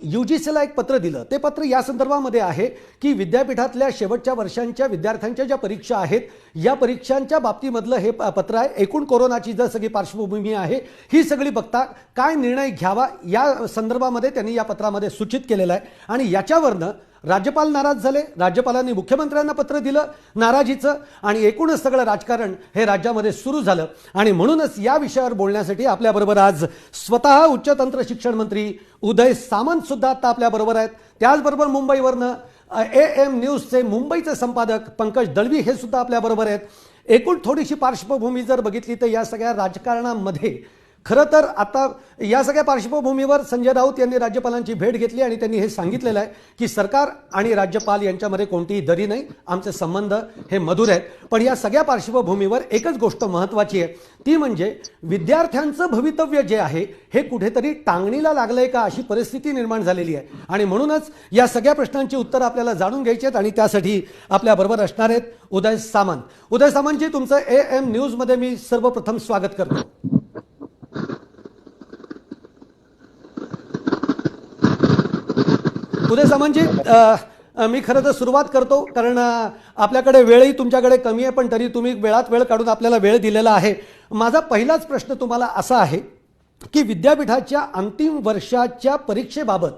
UGCला एक पत्र दिलं. ते पत्र या संदर्भामध्ये आहे की विद्यापीठातल्या शेवटच्या वर्षांच्या विद्यार्थ्यांच्या ज्या परीक्षा आहेत या परीक्षांच्या बाबतीमधलं हे पत्र आहे. एकूण कोरोनाची जर सगळी पार्श्वभूमी आहे ही सगळी बघता काय निर्णय घ्यावा या संदर्भामध्ये त्यांनी या पत्रामध्ये सूचित केलेलं आहे. आणि याच्यावरनं राज्यपाल नाराज झाले. राज्यपालांनी मुख्यमंत्र्यांना पत्र दिलं नाराजीचं आणि एकूणच सगळं राजकारण हे राज्यामध्ये सुरू झालं. आणि म्हणूनच या विषयावर बोलण्यासाठी आपल्याबरोबर आज स्वतः उच्च तंत्र शिक्षण मंत्री उदय सामंत सुद्धा आता आपल्याबरोबर आहेत. त्याचबरोबर मुंबईवरनं AM न्यूजचे मुंबईचे संपादक पंकज दळवी हे सुद्धा आपल्याबरोबर आहेत. एकूण थोडीशी पार्श्वभूमी जर बघितली तर या सगळ्या राजकारणामध्ये खरं तर आता या सगळ्या पार्श्वभूमीवर संजय राऊत यांनी राज्यपालांची भेट घेतली आणि त्यांनी हे सांगितलेलं आहे की सरकार आणि राज्यपाल यांच्यामध्ये कोणतीही दरी नाही, आमचे संबंध हे मधुर आहेत. पण या सगळ्या पार्श्वभूमीवर एकच गोष्ट महत्त्वाची आहे, ती म्हणजे विद्यार्थ्यांचं भवितव्य जे आहे हे कुठेतरी टांगणीला लागलंय का अशी परिस्थिती निर्माण झालेली आहे. आणि म्हणूनच या सगळ्या प्रश्नांची उत्तरं आपल्याला जाणून घ्यायची आहेत आणि त्यासाठी आपल्याबरोबर असणार आहेत उदय सामंत. उदय सामंतजी, तुमचं AM न्यूजमध्ये मी सर्वप्रथम स्वागत करतो. उदय सामंतजी, मी खरं तर सुरुवात करतो कारण आपल्याकडे वेळही तुमच्याकडे कमी आहे, पण तरी तुम्ही वेळात वेळ काढून आपल्याला वेळ दिलेला आहे. माझा पहिलाच प्रश्न तुम्हाला असा आहे की विद्यापीठाच्या अंतिम वर्षाच्या परीक्षेबाबत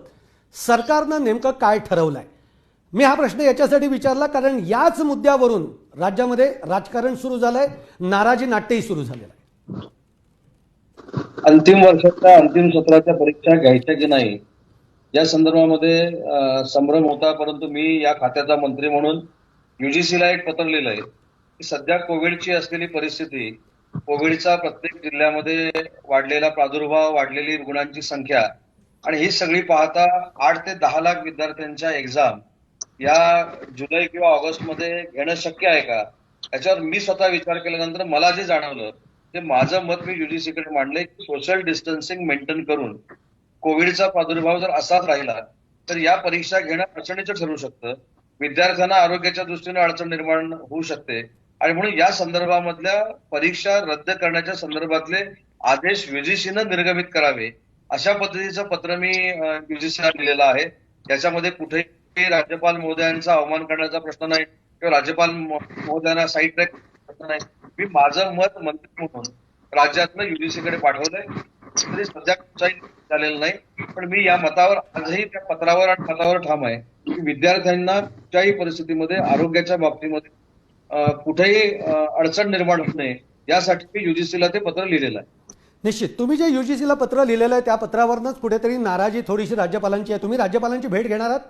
सरकारनं नेमकं काय ठरवलंय? मी हा प्रश्न याच्यासाठी विचारला कारण याच मुद्द्यावरून राज्यामध्ये राजकारण सुरू झालंय, नाराजी नाट्यही सुरू झालेलं आहे. अंतिम वर्षाच्या अंतिम सत्राच्या परीक्षा घ्यायच्या की नाही या संदर्भामध्ये संभ्रम होता. परंतु मी या खात्याचा मंत्री म्हणून UGCला एक पत्र लिहिलंय की सध्या कोविडची असलेली परिस्थिती, कोविडचा प्रत्येक जिल्ह्यामध्ये वाढलेला प्रादुर्भाव, वाढलेली रुग्णांची संख्या आणि ही सगळी पाहता 8 ते 10 लाख विद्यार्थ्यांच्या एक्झाम या जुलै किंवा ऑगस्ट मध्ये घेणं शक्य आहे का, याच्यावर मी स्वतः विचार केल्यानंतर मला जे जाणवलं ते माझं मत मी UGCकडे मांडलंय की सोशल डिस्टन्सिंग मेंटेन करून कोविडचा प्रादुर्भाव जर असाच राहिला तर या परीक्षा घेणं अडचणीचं ठरू शकतं, विद्यार्थ्यांना आरोग्याच्या दृष्टीने अडचण निर्माण होऊ शकते. आणि म्हणून या संदर्भामधल्या परीक्षा रद्द करण्याच्या संदर्भातले आदेश UGCनं निर्गमित करावे अशा पद्धतीचं पत्र मी UGCला दिलेलं आहे. याच्यामध्ये कुठेही राज्यपाल महोदयांचा अवमान करण्याचा प्रश्न नाही किंवा राज्यपाल महोदयांना साईड ट्रॅक प्रश्न नाही. मी माझं मत मंत्री म्हणून राज्यातनं UGCकडे पाठवलंय. सध्या झालेलं नाही, पण मी या मतावर आजही त्या पत्रावर आणि मतावर ठाम आहे की विद्यार्थ्यांना कुठल्याही परिस्थितीमध्ये आरोग्याच्या बाबतीमध्ये कुठेही अडचण निर्माण होऊ नये यासाठी मी UGCला ते पत्र लिहिलेलं आहे. निश्चित तुम्ही जे UGCला पत्र लिहिलेलं आहे त्या पत्रावरनंच कुठेतरी नाराजी थोडीशी राज्यपालांची आहे. तुम्ही राज्यपालांची भेट घेणार आहात?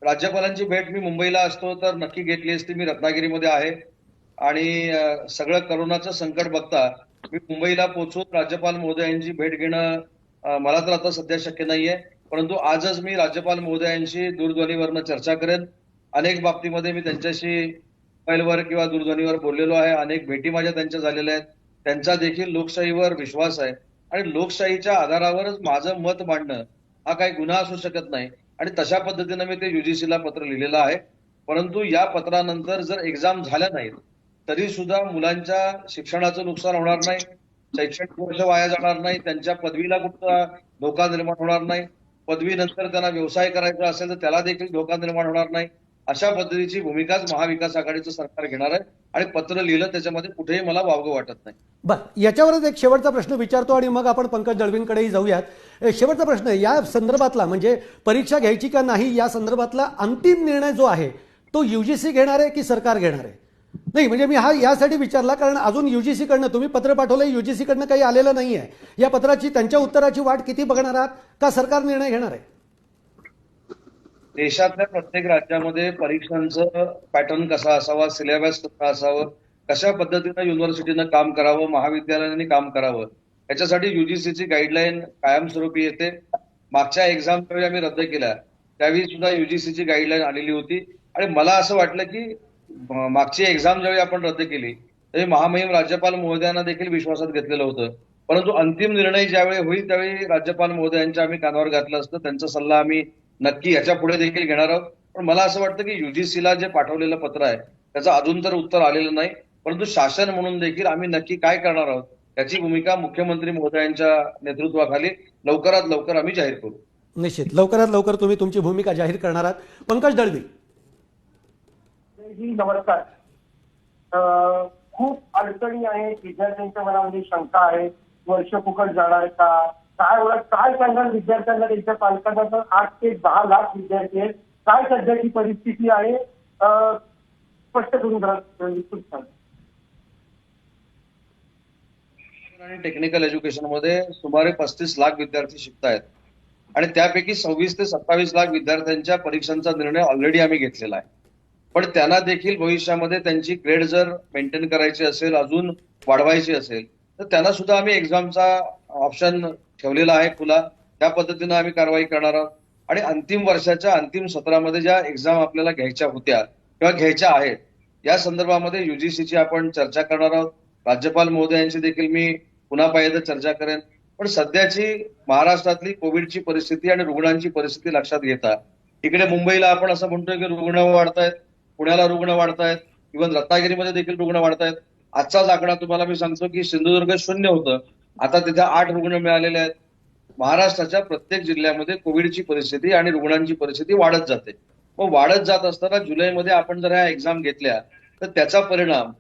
राज्यपालांची भेट मी मुंबईला असतो तर नक्की घेतली असती. मी रत्नागिरीमध्ये आहे आणि सगळं करोनाचं संकट बघता मी मुंबईला पोहोचून राज्यपाल महोदयांची भेट घेणं मला तर आता सध्या शक्य नाहीये. परंतु आजच मी राज्यपाल महोदयांशी दूरध्वनीवरनं चर्चा करेन. अनेक बाबतीमध्ये मी त्यांच्याशी मोबाईलवर किंवा दूरध्वनीवर बोललेलो आहे. अनेक भेटी माझ्या त्यांच्या झालेल्या आहेत. त्यांचा देखील लोकशाहीवर विश्वास आहे आणि लोकशाहीच्या आधारावरच माझं मत मांडणं हा काही गुन्हा असू शकत नाही आणि तशा पद्धतीनं मी ते UGCला पत्र लिहिलेलं आहे. परंतु या पत्रानंतर जर एक्झाम झाल्या नाहीत तरी सुद्धा मुलांच्या शिक्षणाचं नुकसान होणार नाही, शैक्षणिक वर्ष वाया जाणार नाही, त्यांच्या पदवीला कुठला धोका निर्माण होणार नाही, पदवीनंतर त्यांना व्यवसाय करायचा असेल तर त्याला देखील धोका निर्माण होणार नाही. अशा पद्धतीची भूमिकाच महाविकास आघाडीचं सरकार घेणार आहे आणि पत्र लिहिलं त्याच्यामध्ये कुठेही मला वावगं वाटत नाही. बरं, याच्यावरच एक शेवटचा प्रश्न विचारतो आणि मग आपण पंकज दळवींकडेही जाऊयात. शेवटचा प्रश्न या संदर्भातला म्हणजे परीक्षा घ्यायची का नाही या संदर्भातला अंतिम निर्णय जो आहे तो UGC घेणार आहे की सरकार घेणार आहे? नाही म्हणजे मी हा यासाठी विचारला कारण अजून UGCकडनं तुम्ही पत्र पाठवलंय, UGCकडनं काही आलेलं नाही आहे. या पत्राची त्यांच्या उत्तराची वाट किती बघणार आहात का सरकार निर्णय घेणार आहे? देशातल्या प्रत्येक राज्यामध्ये परीक्षांचं पॅटर्न कसा असावा, सिलेबस कसा असावं, कशा पद्धतीनं युनिव्हर्सिटीनं काम करावं, महाविद्यालयांनी काम करावं याच्यासाठी UGCची गाईडलाईन कायमस्वरूपी येते. मागच्या एक्झाम ज्यावेळी आम्ही रद्द केल्या त्यावेळी सुद्धा UGCची गाईडलाईन आलेली होती आणि मला असं वाटलं की मागची एक्झाम ज्यावेळी आपण रद्द केली त्यावेळी महामहिम राज्यपाल महोदयांना देखील विश्वासात घेतलेलं होतं. परंतु अंतिम निर्णय ज्यावेळी होईल त्यावेळी राज्यपाल महोदयांच्या आम्ही कानावर घातलं असतं. त्यांचा सल्ला आम्ही नक्की याच्या पुढे देखील घेणार आहोत. पण मला असं वाटतं की UGCला जे पाठवलेलं पत्र आहे त्याचं अजून तर उत्तर आलेलं नाही. परंतु शासन म्हणून देखील आम्ही नक्की काय करणार आहोत याची भूमिका मुख्यमंत्री महोदयांच्या नेतृत्वाखाली लवकरात लवकर आम्ही जाहीर करू. निश्चित लवकरात लवकर तुम्ही तुमची भूमिका जाहीर करणार आहात. पंकज दळवी, जी नमस्कार. खूप अडचणी आहेत, विद्यार्थ्यांच्या मनामध्ये शंका आहे, वर्ष फुकट जाणार का, काय सांगाल विद्यार्थ्यांना, त्यांच्या पालकांना? तर 8 ते 10 लाख विद्यार्थी आहेत. काय सध्याची परिस्थिती आहे, स्पष्ट करून विस्तृत सांगा. आणि टेक्निकल एज्युकेशन मध्ये सुमारे 35 लाख विद्यार्थी शिकतायत आणि त्यापैकी 26 ते 27 लाख विद्यार्थ्यांच्या परीक्षांचा निर्णय ऑलरेडी आम्ही घेतलेला आहे. पण त्यांना देखील भविष्यामध्ये त्यांची ग्रेड जर मेंटेन करायची असेल, अजून वाढवायची असेल, तर त्यांना सुद्धा आम्ही एक्झामचा ऑप्शन ठेवलेला आहे खुला. त्या पद्धतीनं आम्ही कारवाई करणार आहोत. आणि अंतिम वर्षाच्या अंतिम सत्रामध्ये ज्या एक्झाम आपल्याला घ्यायच्या होत्या किंवा घ्यायच्या आहेत, या संदर्भामध्ये युजीसीची आपण चर्चा करणार आहोत. राज्यपाल महोदयांची देखील मी पुन्हा पाहिजे चर्चा करेन. पण सध्याची महाराष्ट्रातली कोविडची परिस्थिती आणि रुग्णांची परिस्थिती लक्षात घेता, इकडे मुंबईला आपण असं म्हणतोय की रुग्ण वाढतायत, पुण्याला रुग्ण वाढतायत, इव्हन रत्नागिरीमध्ये देखील रुग्ण वाढतायत. आजचाच आकडा तुम्हाला मी सांगतो की सिंधुदुर्ग 0 होतं, आता तिथे 8 रुग्ण मिळालेले आहेत. महाराष्ट्राच्या प्रत्येक जिल्ह्यामध्ये कोविडची परिस्थिती आणि रुग्णांची परिस्थिती वाढत जाते. मग वाढत जात असताना जुलैमध्ये आपण जर ह्या एक्झाम घेतल्या तर त्याचा परिणाम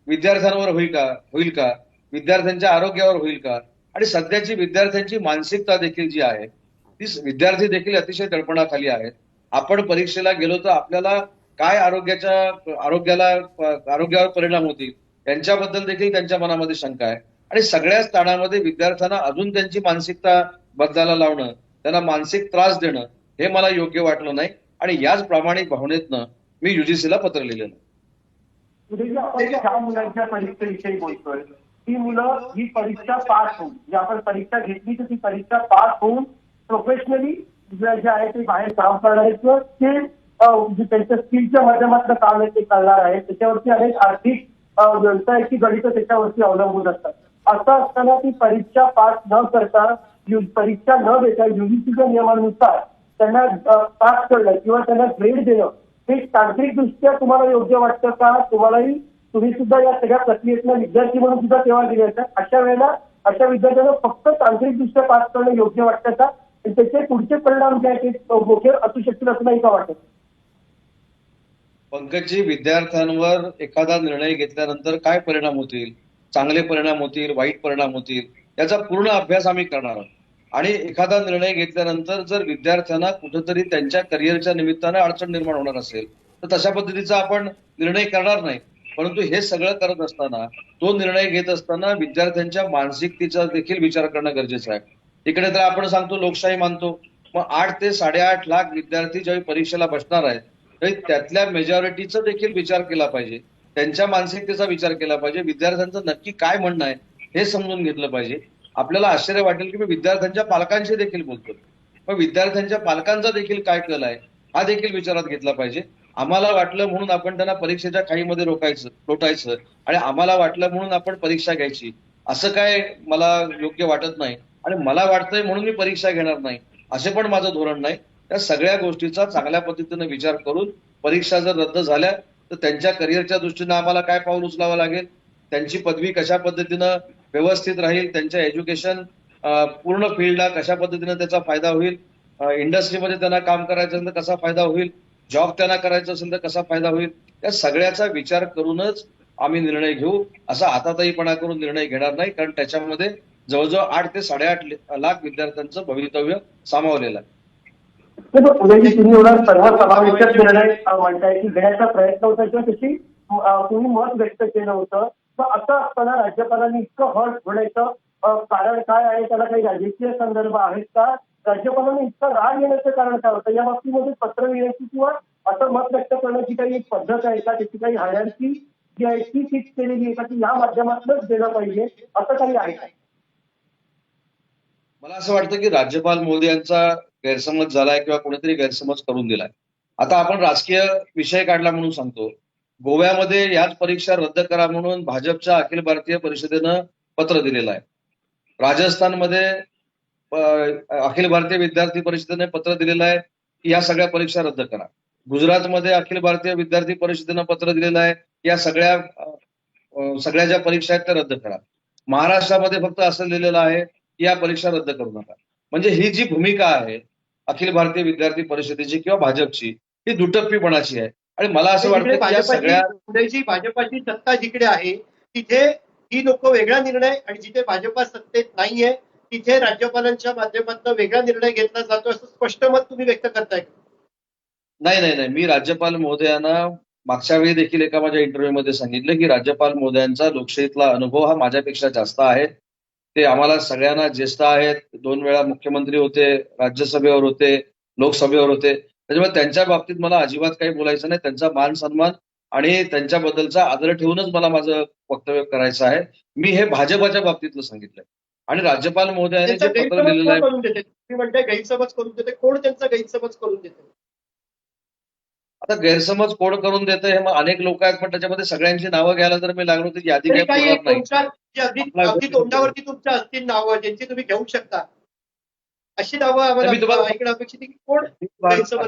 विद्यार्थ्यांवर होईल का, विद्यार्थ्यांच्या आरोग्यावर होईल का? आणि सध्याची विद्यार्थ्यांची मानसिकता देखील जी आहे, ती विद्यार्थी देखील अतिशय दडपणाखाली आहेत. आपण परीक्षेला गेलो तर आपल्याला काय आरोग्यावर परिणाम होतील यांच्याबद्दल देखील त्यांच्या मनामध्ये शंका आहे. आणि सगळ्याच ताणामध्ये विद्यार्थ्यांना अजून त्यांची मानसिकता बदलायला लावणं, त्यांना मानसिक त्रास देणं, हे मला योग्य वाटलं नाही. आणि याच प्रामाणिक भावनेतनं मी युजीसीला पत्र लिहिलेलं. आपण ज्या मुलांच्या परीक्षेविषयी बोलतोय, ती मुलं ही परीक्षा पास होऊन, जी आपण परीक्षा घेतली तर ती परीक्षा पास होऊन प्रोफेशनली जे आहे ते बाहेर काम करणार आहेत किंवा ते त्यांच्या स्किलच्या माध्यमातून काम आहे ते करणार आहे. त्याच्यावरती अनेक आर्थिक व्यवसायाची गणित त्याच्यावरती अवलंबून असतात. असं असताना ती परीक्षा पास न करता, परीक्षा न देता युजीसीच्या नियमानुसार त्यांना पास करणं किंवा त्यांना ग्रेड देणं, हे तांत्रिकदृष्ट्या तुम्हाला योग्य वाटतं का? तुम्ही सुद्धा या सगळ्या प्रक्रियेतला विद्यार्थी म्हणून सुद्धा सेवा दिल्या आहेत. अशा वेळेला अशा विद्यार्थ्यांना फक्त तांत्रिकदृष्ट्या पास करणं योग्य वाटतं का? त्याचे पुढचे परिणाम जे आहेत ते मोठे असू शकतील असं नाही का वाटत? पंकजजी, विद्यार्थ्यांवर एखादा निर्णय घेतल्यानंतर काय परिणाम होतील, चांगले परिणाम होतील, वाईट परिणाम होतील, याचा पूर्ण अभ्यास आम्ही करणार आहोत. आणि एखादा निर्णय घेतल्यानंतर जर विद्यार्थ्यांना कुठेतरी त्यांच्या करिअरच्या निमित्तानं अडचण निर्माण होणार असेल तर तशा पद्धतीचा आपण निर्णय करणार नाही. परंतु हे सगळं करत असताना, तो निर्णय घेत असताना विद्यार्थ्यांच्या मानसिकतेचा देखील विचार करणं गरजेचं आहे. इकडे तर आपण सांगतो लोकशाही मानतो, मग 8 ते 8.5 लाख विद्यार्थी ज्यावेळी परीक्षेला बसणार आहेत तरी त्यातल्या मेजॉरिटीचा देखील विचार केला पाहिजे, त्यांच्या मानसिकतेचा विचार केला पाहिजे, विद्यार्थ्यांचं नक्की काय म्हणणं आहे हे समजून घेतलं पाहिजे. आपल्याला आश्चर्य वाटेल की मी विद्यार्थ्यांच्या पालकांशी देखील बोलतो, मग विद्यार्थ्यांच्या पालकांचा देखील काय कल आहे हा देखील विचारात घेतला पाहिजे. आम्हाला वाटलं म्हणून आपण त्यांना परीक्षेच्या खाईमध्ये लोटायचं आणि आम्हाला वाटलं म्हणून आपण परीक्षा घ्यायची, असं काय मला योग्य वाटत नाही. आणि मला वाटतंय म्हणून मी परीक्षा घेणार नाही, असे पण माझं धोरण नाही. त्या सगळ्या गोष्टीचा चांगल्या पद्धतीने विचार करून परीक्षा जर रद्द झाल्या तर त्यांच्या करिअरच्या दृष्टीनं आम्हाला काय पाऊल उचलावं लागेल, त्यांची पदवी कशा पद्धतीनं व्यवस्थित राहील, त्यांच्या एज्युकेशन पूर्ण फील्डला कशा पद्धतीनं त्याचा फायदा होईल, इंडस्ट्रीमध्ये त्यांना काम करायचं असेल तर कसा फायदा होईल, जॉब त्यांना करायचा असेल तर कसा फायदा होईल, या सगळ्याचा विचार करूनच आम्ही निर्णय घेऊ. असा हाताताईपणा करून निर्णय घेणार नाही, कारण त्याच्यामध्ये जवळजवळ 8 ते 8.5 लाख विद्यार्थ्यांचं भवितव्य सामावलेलं आहे. उद्याची तुम्ही एवढा सर्वसमावेशक निर्णय म्हणताय की घेण्याचा प्रयत्न होता किंवा त्याची तुम्ही मत व्यक्त केलं होतं, तर असं असताना राज्यपालांनी इतकं हर्ट होण्याचं कारण काय आहे? त्याला काही राजकीय संदर्भ आहेत का? राज्यपालांनी इतकं राग येण्याचं कारण काय होतं? या बाबतीमध्ये पत्र लिहायची किंवा असं मत व्यक्त करण्याची काही एक पद्धत आहे का? त्याची काही हायरार्की जी आहे ती फिक्स केलेली आहे का, की या माध्यमातूनच देणं पाहिजे असं काही आहे का? मला असं वाटतं की राज्यपाल महोदयांचा गैरसमज झालाय किंवा कोणीतरी गैरसमज करून दिलाय. आता आपण राजकीय विषय काढला म्हणून सांगतो, गोव्यामध्ये याच परीक्षा रद्द करा म्हणून भाजपच्या अखिल भारतीय परिषदेनं पत्र दिलेलं आहे. राजस्थानमध्ये अखिल भारतीय विद्यार्थी परिषदेने पत्र दिलेलं आहे की या सगळ्या परीक्षा रद्द करा. गुजरातमध्ये अखिल भारतीय विद्यार्थी परिषदेनं पत्र दिलेलं आहे की या सगळ्या ज्या परीक्षा आहेत त्या रद्द करा. महाराष्ट्रामध्ये फक्त असं लिहिलेलं आहे की या परीक्षा रद्द करू नका. म्हणजे ही जी भूमिका आहे अखिल भारतीय विद्यार्थी परिषदेची किंवा भाजपची, ही दुटप्पीपणाची आहे. आणि मला असं जिकडे वाटतं की या सगळ्या उदयजी भाजपाची सत्ता जिकडे आहे तिथे ही लोक वेगळा निर्णय आणि जिथे भाजपा सत्तेत नाहीये तिथे राज्यपालांच्या माध्यमातून वेगळा निर्णय घेतला जातो असं स्पष्ट मत तुम्ही व्यक्त करताय का? नाही. मी राज्यपाल महोदयांना मागच्या वेळी देखील एका माझ्या इंटरव्ह्यूमध्ये सांगितलं की राज्यपाल महोदयांचा लोकशाहीतला अनुभव हा माझ्यापेक्षा जास्त आहे. ते आम्हाला सगळ्यांना ज्येष्ठ आहेत. 2 वेळा मुख्यमंत्री होते, राज्यसभेवर होते, लोकसभेवर होते. त्याच्यामुळे त्यांच्या बाबतीत मला अजिबात काही बोलायचं नाही. त्यांचा मान सन्मान आणि त्यांच्याबद्दलचा आदर ठेवूनच मला माझं वक्तव्य करायचं आहे. मी हे भाजपाच्या बाबतीतलं सांगितलंय. आणि राज्यपाल महोदयाने त्यांचा जे पत्र गैरसमज लिहिलेलं कोण आहे, करून देते? तुम्ही म्हणताय गैरसमज करून देते, कोण त्यांचा गैरसमज करून देते? आता गैरसमज कोण करून देतं हे मग अनेक लोक आहेत, पण त्याच्यामध्ये सगळ्यांची नावं घ्यायला जर मी लागलो तर यादी तरी काही काही पुरणार नाही. 2-4 जी अगदी तोंडावरती तुमच्या असतील नावं ज्यांची तुम्ही घेऊ शकता अशी नावं मी आम्हाला तुम्हाला ऐकणं अपेक्षित आहे की कोण गैरसमज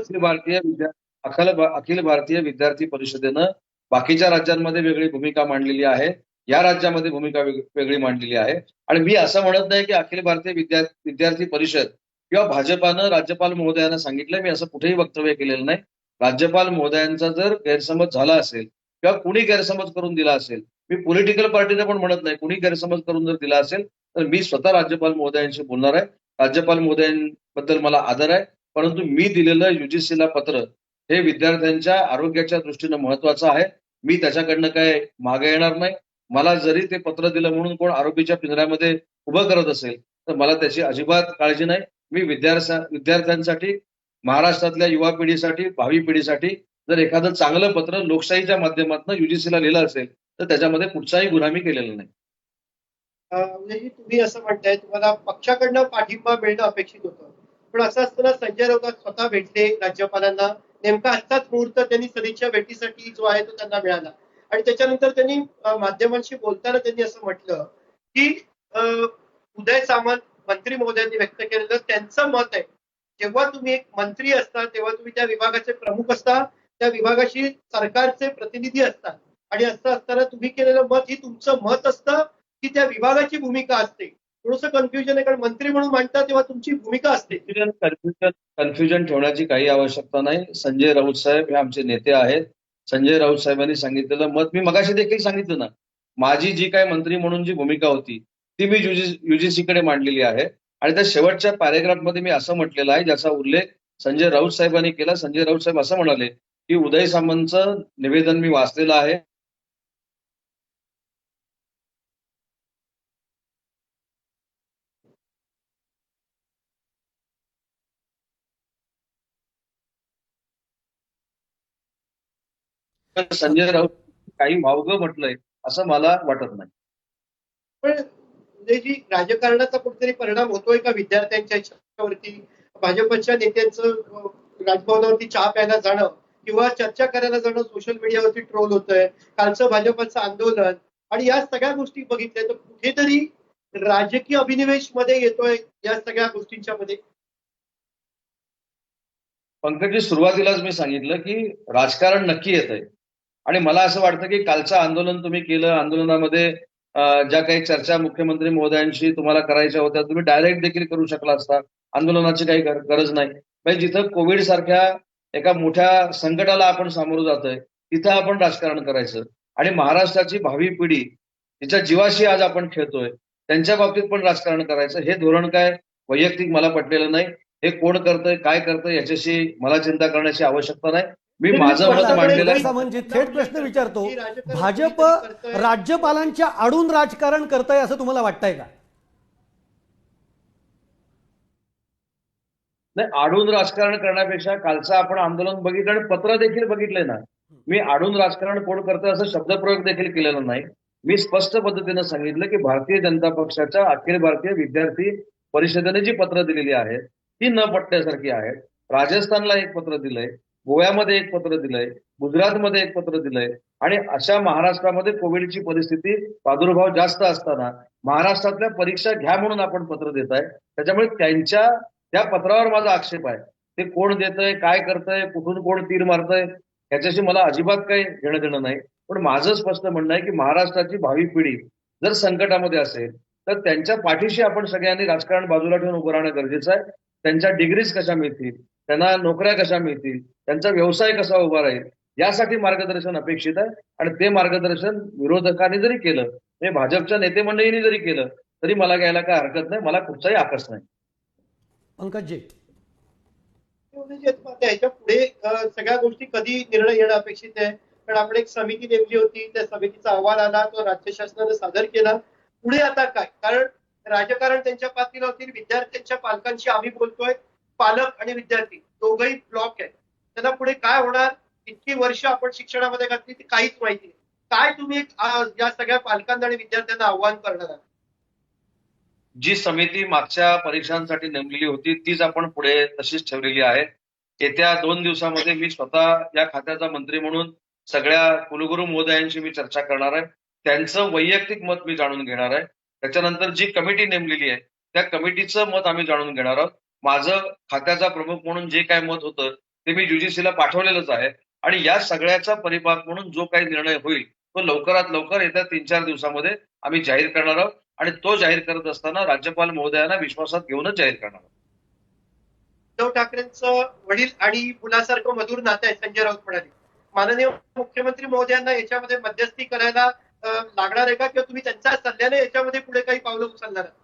अखिल भारतीय विद्यार्थी परिषदेनं बाकीच्या राज्यांमध्ये वेगळी भूमिका मांडलेली आहे, या राज्यामध्ये भूमिका वेगळी मांडलेली आहे. आणि मी असं म्हणत नाही की अखिल भारतीय विद्यार्थी परिषद किंवा भाजपानं राज्यपाल महोदयांना सांगितलं. मी असं कुठेही वक्तव्य केलेलं नाही. राज्यपाल महोदयांचा जर गैरसमज झाला असेल किंवा कुणी गैरसमज करून दिला असेल, मी पॉलिटिकल पार्टीने पण म्हणत नाही, कुणी गैरसमज करून जर दिला असेल तर मी स्वतः राज्यपाल महोदयांशी बोलणार आहे. राज्यपाल महोदयांबद्दल मला आदर आहे, परंतु मी दिलेलं युजीसीला पत्र हे विद्यार्थ्यांच्या आरोग्याच्या दृष्टीनं महत्वाचं आहे. मी त्याच्याकडनं काय मागे येणार नाही. मला जरी ते पत्र दिलं म्हणून कोण आरोपीच्या पिंजऱ्यामध्ये उभं करत असेल तर मला त्याची अजिबात काळजी नाही. मी विद्यार्थ्यांसाठी, महाराष्ट्रातल्या युवा पिढीसाठी, भावी पिढीसाठी जर एखादं चांगलं पत्र लोकशाहीच्या माध्यमातून युजीसीला लिहिलं असेल तर त्याच्यामध्ये कुठचाही गुन्हा मी केलेला नाही. म्हणजे तुम्ही असं म्हणताय तुम्हाला पक्षाकडनं पाठिंबा मिळणं अपेक्षित होतं, पण असं असताना संजय राऊत स्वतः भेटले राज्यपालांना. नेमका आजचाच मुहूर्त त्यांनी सदिच्छा भेटीसाठी जो आहे तो त्यांना मिळाला आणि त्याच्यानंतर त्यांनी माध्यमांशी बोलताना त्यांनी असं म्हटलं की उदय सामंत मंत्री महोदयांनी व्यक्त केलेलं त्यांचं मत आहे जेव्हा तुम्ही एक मंत्री असता तेव्हा तुम्ही त्या विभागाचे प्रमुख असता, त्या विभागाशी सरकारचे प्रतिनिधी असतात आणि असं असताना तुम्ही केलेलं मत ही तुमचं मत असतं की त्या विभागाची भूमिका असते. थोडंसं कन्फ्युजन आहे कारण मंत्री म्हणून मांडता तेव्हा तुमची भूमिका असते. कन्फ्युजन ठेवण्याची काही आवश्यकता नाही. संजय राऊत साहेब हे आमचे नेते आहेत. संजय राऊत साहेबांनी सांगितलेलं मत मी मगाशी देखील सांगितलं ना, माझी जी काय मंत्री म्हणून जी भूमिका होती ती मी युजीसीकडे मांडलेली आहे. आणि त्या शेवटच्या पॅरेग्राफमध्ये मी असं म्हटलेलं आहे ज्याचा उल्लेख संजय राऊत साहेबांनी केला. संजय राऊत साहेब असं म्हणाले की उदय सामंतचं निवेदन मी वाचलेलं आहे. तर संजय राऊत काही वावगं म्हटलंय असं मला वाटत नाही. पण जी राजकारणाचा कुठेतरी परिणाम होतोय का विद्यार्थ्यांच्या याच्यावरती? भाजपच्या नेत्यांचं राजभवनावरती चहा प्यायला जाणं किंवा चर्चा करायला जाणं सोशल मीडियावरती ट्रोल होतंय, कालचं भाजपचं आंदोलन आणि या सगळ्या गोष्टी बघितल्या तर कुठेतरी राजकीय अभिनिवेश मध्ये येतोय या सगळ्या गोष्टींच्या मध्ये. पंकजी, सुरुवातीलाच मी सांगितलं की राजकारण नक्की येत आहे. आणि मला असं वाटतं की कालचं आंदोलन तुम्ही केलं, आंदोलनामध्ये ज्या काही चर्चा मुख्यमंत्री महोदयांशी तुम्हाला करायच्या होत्या तुम्ही डायरेक्ट देखील करू शकला असता. आंदोलनाची काही गरज नाही. म्हणजे जिथं कोविड सारख्या एका मोठ्या संकटाला आपण सामोरं जातोय तिथं आपण राजकारण करायचं. आणि महाराष्ट्राची भावी पिढी तिच्या जीवाशी आज आपण खेळतोय त्यांच्या बाबतीत पण राजकारण करायचं, हे धोरण काय वैयक्तिक मला पटलेलं नाही. हे कोण करतंय काय करतंय याच्याशी मला चिंता करण्याची आवश्यकता नाही. मी माझं मत मांडलेलं उदय आहे. सामंतजी, थेट प्रश्न विचारतो, भाजप राज्यपालांच्या आडून राजकारण करतंय असं तुम्हाला वाटतंय का? नाही, आडून राजकारण करण्यापेक्षा कालचं आपण आंदोलन बघितलं आणि पत्र देखील बघितलंय ना. मी आडून राजकारण कोण करतं असं शब्दप्रयोग देखील केलेला नाही. मी स्पष्ट पद्धतीनं सांगितलं की भारतीय जनता पक्षाच्या अखिल भारतीय विद्यार्थी परिषदेने जी पत्र दिलेली आहेत ती न पटण्यासारखी आहेत. राजस्थानला एक पत्र दिलंय, गोव्यामध्ये एक पत्र दिलंय, गुजरातमध्ये एक पत्र दिलंय. आणि अशा महाराष्ट्रामध्ये कोविडची परिस्थिती प्रादुर्भाव जास्त असताना महाराष्ट्रातल्या परीक्षा घ्या म्हणून आपण पत्र देत आहे. त्याच्यामुळे त्यांच्या त्या पत्रावर माझा आक्षेप आहे. ते कोण देतंय, काय करतंय, कुठून कोण तीर मारतंय ह्याच्याशी मला अजिबात काही घेणं देणं नाही. पण माझं स्पष्ट म्हणणं आहे की महाराष्ट्राची भावी पिढी जर संकटामध्ये असेल तर त्यांच्या पाठीशी आपण सगळ्यांनी राजकारण बाजूला ठेवून उभं राहणं गरजेचं आहे. त्यांच्या डिग्रीज कशा मिळतील, त्यांना नोकऱ्या कशा मिळतील, त्यांचा व्यवसाय कसा उभा राहील, यासाठी मार्गदर्शन अपेक्षित आहे. आणि ते मार्गदर्शन विरोधकांनी जरी केलं, हे भाजपच्या नेते मंडळींनी जरी केलं, तरी मला घ्यायला काय हरकत नाही. मला कुठचाही आकस नाही. पंकजी, याच्या पुढे सगळ्या गोष्टी कधी निर्णय येणं अपेक्षित आहे? कारण आपण एक समिती नेमली होती, त्या समितीचा अहवाल आला, तो राज्य शासनाने सादर केला. पुढे आता काय? कारण राजकारण त्यांच्या पातळीवर होतील, विद्यार्थ्यांच्या पालकांशी आम्ही बोलतोय, पालक आणि विद्यार्थी दोघंही ब्लॉक आहेत. त्यांना पुढे काय होणार? इतकी वर्ष आपण शिक्षणामध्ये घातली ती काहीच माहिती नाही. काय तुम्ही या सगळ्या पालकांना आणि विद्यार्थ्यांना आव्हान करणार आहात? जी समिती मागच्या परीक्षांसाठी नेमलेली होती तीच आपण पुढे तशीच ठेवलेली आहे. येत्या 2 दिवसामध्ये मी स्वतः या खात्याचा मंत्री म्हणून सगळ्या कुलगुरू महोदयांशी मी चर्चा करणार आहे. त्यांचं वैयक्तिक मत मी जाणून घेणार आहे. त्याच्यानंतर जी कमिटी नेमलेली आहे त्या कमिटीचं मत आम्ही जाणून घेणार आहोत. माझं खात्याचा प्रमुख म्हणून जे काय मत होतं ते मी युजीसीला पाठवलेलंच आहे. आणि या सगळ्याचा परिपाक म्हणून जो काही निर्णय होईल तो लवकरात लवकर येत्या 3-4 दिवसामध्ये आम्ही जाहीर करणार आहोत. आणि तो जाहीर करत असताना राज्यपाल महोदयांना विश्वासात घेऊनच जाहीर करणार आहोत. उद्धव ठाकरेंचं वडील आणि मुलासारखं मधुर नातं आहे, संजय राऊत म्हणाले. माननीय मुख्यमंत्री महोदयांना याच्यामध्ये मध्यस्थी करायला लागणार आहे का, किंवा तुम्ही त्यांच्या सल्ल्याने याच्यामध्ये पुढे काही पावलं उचलणार आहात?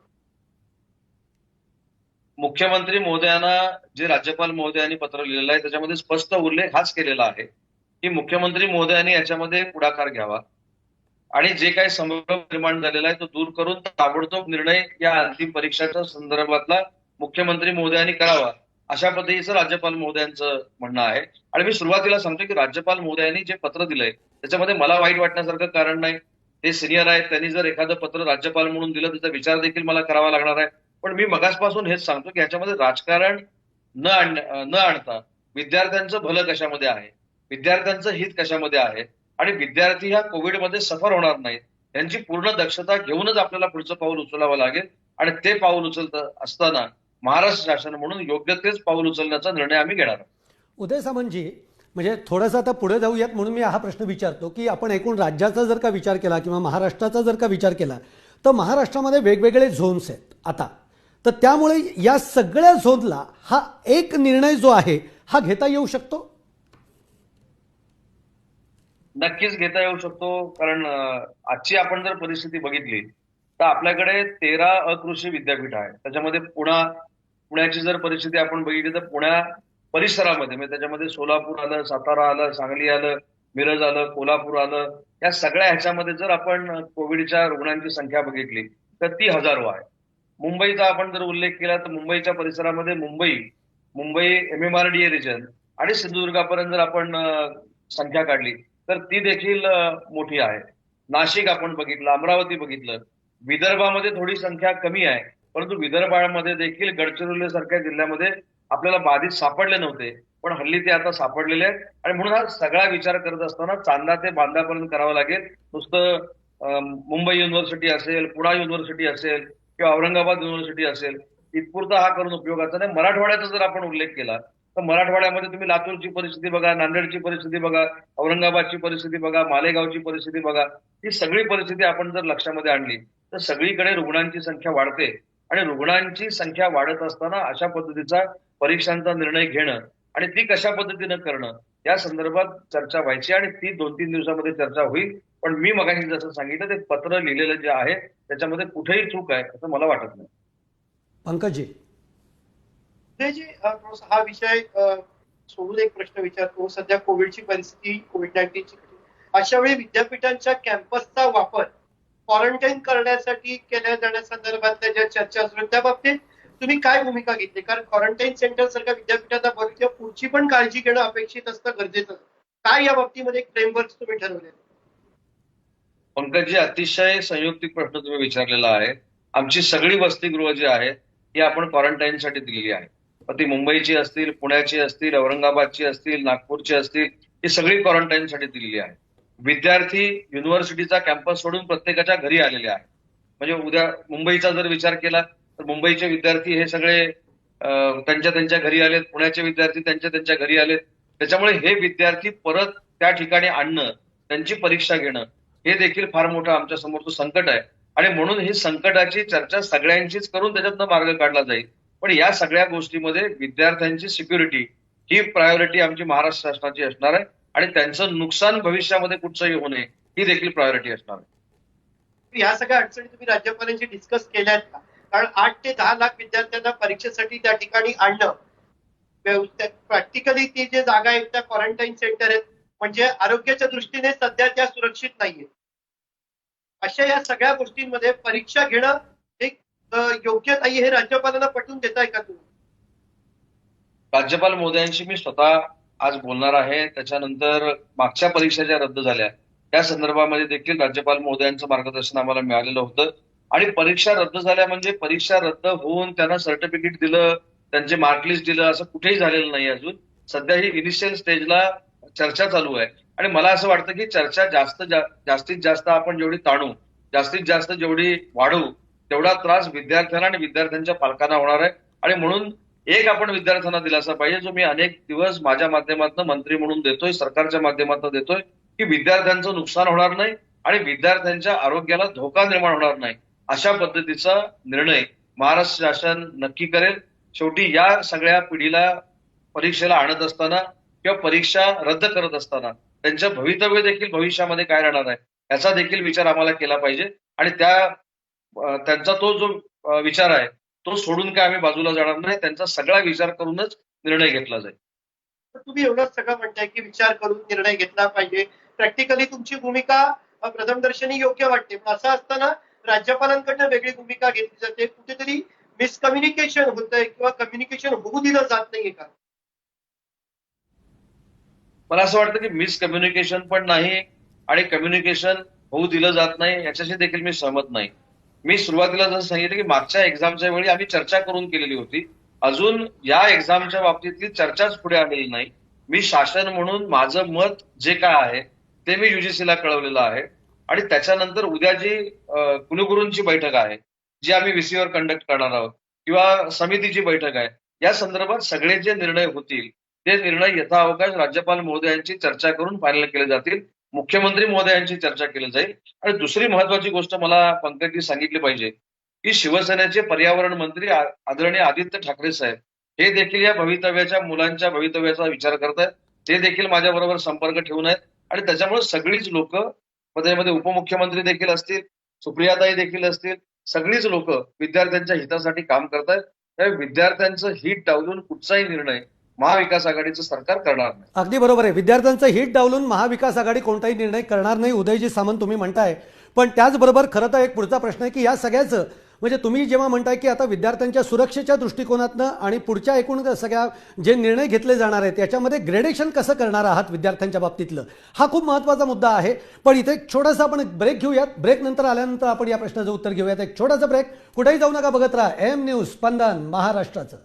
मुख्यमंत्री महोदयांना जे राज्यपाल महोदयांनी पत्र लिहिलेलं आहे त्याच्यामध्ये स्पष्ट उल्लेख हाच केलेला आहे की मुख्यमंत्री महोदयांनी याच्यामध्ये पुढाकार घ्यावा आणि जे काही संभ्रम निर्माण झालेला आहे तो दूर करून ताबडतोब निर्णय या अंतिम परीक्षाच्या संदर्भातला मुख्यमंत्री महोदयांनी करावा, अशा पद्धतीचं राज्यपाल महोदयांचं म्हणणं आहे. आणि मी सुरुवातीला सांगतो की राज्यपाल महोदयांनी जे पत्र दिलंय त्याच्यामध्ये मला वाईट वाटण्यासारखं कारण नाही. ते सिनियर आहेत, त्यांनी जर एखादं पत्र राज्यपाल म्हणून दिलं त्याचा विचार देखील मला करावा लागणार आहे. पण मी मगासपासून हेच सांगतो की ह्याच्यामध्ये राजकारण न आणता विद्यार्थ्यांचं भलं कशामध्ये आहे, विद्यार्थ्यांचं हित कशामध्ये आहे आणि विद्यार्थी ह्या कोविडमध्ये सफर होणार नाहीत यांची पूर्ण दक्षता घेऊनच आपल्याला पुढचं पाऊल उचलावं लागेल. आणि ते पाऊल उचलत असताना महाराष्ट्र शासन म्हणून योग्य तेच पाऊल उचलण्याचा निर्णय आम्ही घेणार आहोत. उदय सामंतजी, म्हणजे थोडंसं आता पुढे जाऊयात म्हणून मी हा प्रश्न विचारतो की आपण एकूण राज्याचा जर का विचार केला किंवा महाराष्ट्राचा जर का विचार केला तर महाराष्ट्रामध्ये वेगवेगळे झोन्स आहेत आता. तर त्यामुळे या सगळ्या झोनला हा एक निर्णय जो आहे हा घेता येऊ शकतो? नक्कीच घेता येऊ शकतो. कारण आजची आपण जर परिस्थिती बघितली तर आपल्याकडे 13 अकृषी विद्यापीठ आहे. त्याच्यामध्ये पुण्याची जर परिस्थिती आपण बघितली तर पुण्या परिसरामध्ये म्हणजे त्याच्यामध्ये सोलापूर आलं, सातारा आलं, सांगली आलं, मिरज आलं, कोल्हापूर आलं, या सगळ्या ह्याच्यामध्ये जर आपण कोविडच्या रुग्णांची संख्या बघितली तर ती हजारो आहे. मुंबईचा आपण जर उल्लेख केला तर मुंबईच्या परिसरामध्ये मुंबई MMRDA रिजन आणि सिंधुदुर्गापर्यंत जर आपण संख्या काढली तर ती देखील मोठी आहे. नाशिक आपण बघितलं, अमरावती बघितलं. विदर्भामध्ये थोडी संख्या कमी आहे, परंतु विदर्भामध्ये देखील गडचिरोली सारख्या जिल्ह्यामध्ये आपल्याला बाधित सापडले नव्हते, पण हल्ली ते आता सापडलेले आहेत. आणि म्हणून हा सगळा विचार करत असताना चांदा ते बांधापर्यंत करावा लागेल. नुसतं मुंबई युनिव्हर्सिटी असेल, पुणा युनिव्हर्सिटी असेल किंवा औरंगाबाद युनिव्हर्सिटी असेल इथपुरता हा करून उपयोगाचा नाही. मराठवाड्याचा जर आपण उल्लेख केला तर मराठवाड्यामध्ये तुम्ही लातूरची परिस्थिती बघा, नांदेडची परिस्थिती बघा, औरंगाबादची परिस्थिती बघा, मालेगावची परिस्थिती बघा. ही सगळी परिस्थिती आपण जर लक्षामध्ये आणली तर सगळीकडे रुग्णांची संख्या वाढते. आणि रुग्णांची संख्या वाढत असताना अशा पद्धतीचा परीक्षांचा निर्णय घेणं आणि ती कशा पद्धतीनं करणं या संदर्भात चर्चा व्हायची आणि ती 2-3 दिवसामध्ये चर्चा होईल. पण मी मगाशी जसं सांगितलं ते पत्र लिहिलेलं जे आहे त्याच्यामध्ये कुठेही चूक आहे असं मला वाटत नाही. पंकजी, हा विषय सोडून एक प्रश्न विचारतो. सध्या कोविडची परिस्थिती, COVID-19ची, अशा वेळी विद्यापीठांच्या कॅम्पसचा वापर क्वारंटाईन करण्यासाठी केल्या जाण्यासंदर्भातल्या ज्या चर्चा असतात त्या बाबतीत तुम्ही काय भूमिका घेतली? कारण क्वारंटाईन सेंटर सारख्या विद्यापीठांना बघितलं पुढची पण काळजी घेणं अपेक्षित असतं, गरजेचं असतं. काय या बाबतीमध्ये एक फ्रेमवर्क तुम्ही ठरवले? पंकजी, अतिशय संयुक्तिक प्रश्न तुम्ही विचारलेला आहे. आमची सगळी वसतिगृह जी आहेत ती आपण क्वारंटाईनसाठी दिलेली आहे. ती मुंबईची असतील, पुण्याची असतील, औरंगाबादची असतील, नागपूरची असतील, ही सगळी क्वारंटाईनसाठी दिलेली आहे. विद्यार्थी युनिव्हर्सिटीचा कॅम्पस सोडून प्रत्येकाच्या घरी आलेले आहेत. म्हणजे उद्या मुंबईचा जर विचार केला तर मुंबईचे विद्यार्थी हे सगळे त्यांच्या घरी आलेत, पुण्याचे विद्यार्थी त्यांच्या घरी आलेत. त्याच्यामुळे हे विद्यार्थी परत त्या ठिकाणी आणणं, त्यांची परीक्षा घेणं हे देखील फार मोठं आमच्या समोरचं संकट आहे. आणि म्हणून ही संकटाची चर्चा सगळ्यांचीच करून त्याच्यातनं मार्ग काढला जाईल. पण या सगळ्या गोष्टीमध्ये विद्यार्थ्यांची सिक्युरिटी ही प्रायोरिटी आमची महाराष्ट्र शासनाची असणार आहे आणि त्यांचं नुकसान भविष्यामध्ये कुठचंही होऊ नये ही देखील प्रायोरिटी असणार आहे. या सगळ्या अडचणी तुम्ही राज्यपालांशी डिस्कस केल्यात का? कारण 8 ते 10 लाख विद्यार्थ्यांना परीक्षेसाठी त्या ठिकाणी आणणं, प्रॅक्टिकली ती जे जागा आहेत त्या क्वारंटाईन सेंटर आहेत, म्हणजे आरोग्याच्या दृष्टीने सध्या त्या सुरक्षित नाहीये. अशा या सगळ्या गोष्टींमध्ये परीक्षा घेणं एक योग्य नाही हे राज्यपालांना पटवून देताय का तुम्ही? राज्यपाल महोदयांशी मी स्वतः आज बोलणार आहे. त्याच्यानंतर मागच्या परीक्षा ज्या रद्द झाल्या त्या संदर्भामध्ये देखील राज्यपाल महोदयांचं मार्गदर्शन आम्हाला मिळालेलं होतं. आणि परीक्षा रद्द झाल्या म्हणजे परीक्षा रद्द होऊन त्यांना सर्टिफिकेट दिलं, त्यांचे मार्कलिस्ट दिलं असं कुठेही झालेलं नाही अजून. सध्या ही इनिशियल स्टेजला चर्चा चालू आहे आणि मला असं वाटतं की चर्चा जास्तीत जास्त आपण जेवढी ताणू, जास्तीत जास्त जेवढी वाढवू, तेवढा त्रास विद्यार्थ्यांना आणि विद्यार्थ्यांच्या पालकांना होणार आहे. आणि म्हणून एक आपण विद्यार्थ्यांना दिलासा पाहिजे, जो मी अनेक दिवस माझ्या माध्यमातून मंत्री म्हणून देतोय, सरकारच्या माध्यमातून देतोय, की विद्यार्थ्यांचं नुकसान होणार नाही आणि विद्यार्थ्यांच्या आरोग्याला धोका निर्माण होणार नाही अशा पद्धतीचा निर्णय महाराष्ट्र शासन नक्की करेल. शेवटी या सगळ्या पिढीला परीक्षेला आणत असताना किंवा परीक्षा रद्द करत असताना त्यांचं भवितव्य देखील भविष्यामध्ये काय राहणार आहे याचा देखील विचार आम्हाला केला पाहिजे. आणि त्यांचा तो जो विचार आहे तो सोडून काय आम्ही बाजूला जाणार नाही. त्यांचा सगळा विचार करूनच निर्णय घेतला जाईल. तुम्ही एवढंच सगळं म्हणताय की विचार करून निर्णय घेतला पाहिजे. प्रॅक्टिकली तुमची भूमिका प्रथमदर्शनी योग्य वाटते, पण असं असताना राज्यपालांकडनं वेगळी भूमिका घेतली जाते. कुठेतरी मिसकम्युनिकेशन होतंय किंवा कम्युनिकेशन होऊ दिलं जात नाहीये का? मला असं वाटतं की मिसकम्युनिकेशन पण नाही आणि कम्युनिकेशन होऊ दिलं जात नाही याच्याशी देखील मी सहमत नाही. मी सुरुवातीला जसं सांगितलं की मागच्या एक्झामच्या वेळी आम्ही चर्चा करून केलेली होती. अजून या एक्झामच्या बाबतीतली चर्चाच पुढे आलेली नाही. मी शासन म्हणून माझं मत जे काय आहे ते मी युजीसीला कळवलेलं आहे आणि त्याच्यानंतर उद्या जी कुलगुरूंची बैठक आहे जी आम्ही व्हीसीवर कंडक्ट करणार आहोत किंवा समितीची बैठक आहे, या संदर्भात सगळे जे निर्णय होतील ते निर्णय यथाअवकाश राज्यपाल महोदयांची चर्चा करून फायनल केले जातील. मुख्यमंत्री महोदयांची चर्चा केली जाईल. आणि दुसरी महत्वाची गोष्ट मला पंकजजी सांगितली पाहिजे की शिवसेनेचे पर्यावरण मंत्री आदरणीय आदित्य ठाकरे साहेब हे देखील या भवितव्याच्या मुलांच्या भवितव्याचा विचार करतायत. ते देखील माझ्याबरोबर संपर्क ठेवून आहेत आणि त्याच्यामुळे सगळीच लोक, मध्ये उपमुख्यमंत्री देखील असतील, सुप्रियाताई देखील असतील, सगळीच लोक विद्यार्थ्यांच्या हितासाठी काम करतायत. त्या विद्यार्थ्यांचं हित डावलून कुठचाही निर्णय महाविकास आघाडीचं सरकार करणार नाही. अगदी बरोबर आहे. विद्यार्थ्यांचं हित डावलून महाविकास आघाडी कोणताही निर्णय करणार नाही, उदयजी सामंत तुम्ही म्हणताय. पण त्याचबरोबर खरं तर एक पुढचा प्रश्न आहे की या सगळ्याचं म्हणजे तुम्ही जेव्हा म्हणताय की आता विद्यार्थ्यांच्या सुरक्षेच्या दृष्टिकोनातनं आणि पुढच्या एकूण सगळ्या जे निर्णय घेतले जाणार आहेत त्याच्यामध्ये ग्रेडेशन कसं करणार आहात विद्यार्थ्यांच्या बाबतीतलं, हा खूप महत्त्वाचा मुद्दा आहे. पण इथे एक छोटासा आपण ब्रेक घेऊयात. ब्रेक नंतर आल्यानंतर आपण या प्रश्नाचं उत्तर घेऊयात. एक छोटासा ब्रेक, कुठेही जाऊ नका, बघत राहा एम न्यूज स्पंदन महाराष्ट्राचं.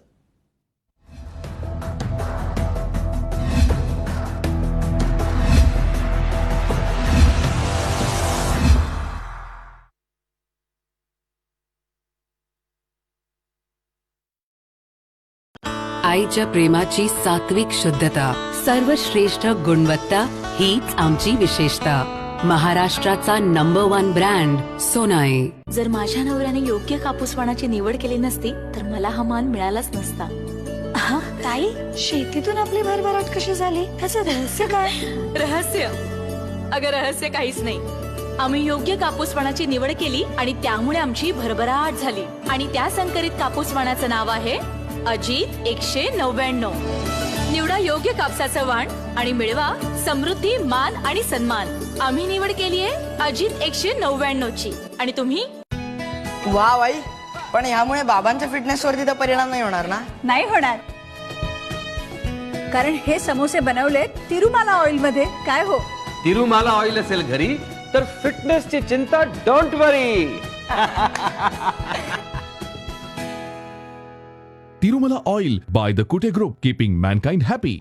आईच्या प्रेमाची सात्विक शुद्धता, सर्वश्रेष्ठ गुणवत्ता हीच आमची विशेषता. महाराष्ट्राचा नंबर 1 ब्रँड सोनाई. जर माझ्या नवऱ्याने योग्य कापूसवाणाची निवड केली नसती तर मला हा मान मिळालाच नसता. ताई, शेतीतून आपली भरभराट कशी झाली, त्याचं रहस्य काय? रहस्य? अगं रहस्य काहीच नाही. आम्ही योग्य कापूसवाणाची निवड केली आणि त्यामुळे आमची भरभराट झाली. आणि त्या संकरित कापूसवाणाचं नाव आहे अजित 199. निवडा योग्य कापसाचं वाण आणि मिळवा समृद्धी, मान आणि सन्मान. आम्ही निवड केलीये अजित 199 ची. आणि तुम्ही? वा बाई, पण ह्यामुळे बाबांच्या फिटनेस वरती तर परिणाम नाही होणार ना? नाही होणार, कारण हे समोसे बनवले तिरुमाला ऑइल मध्ये. काय हो, तिरुमाला ऑइल असेल घरी तर फिटनेसची चिंता don't worry. Tirumala Oil by the Kute Group, keeping mankind happy.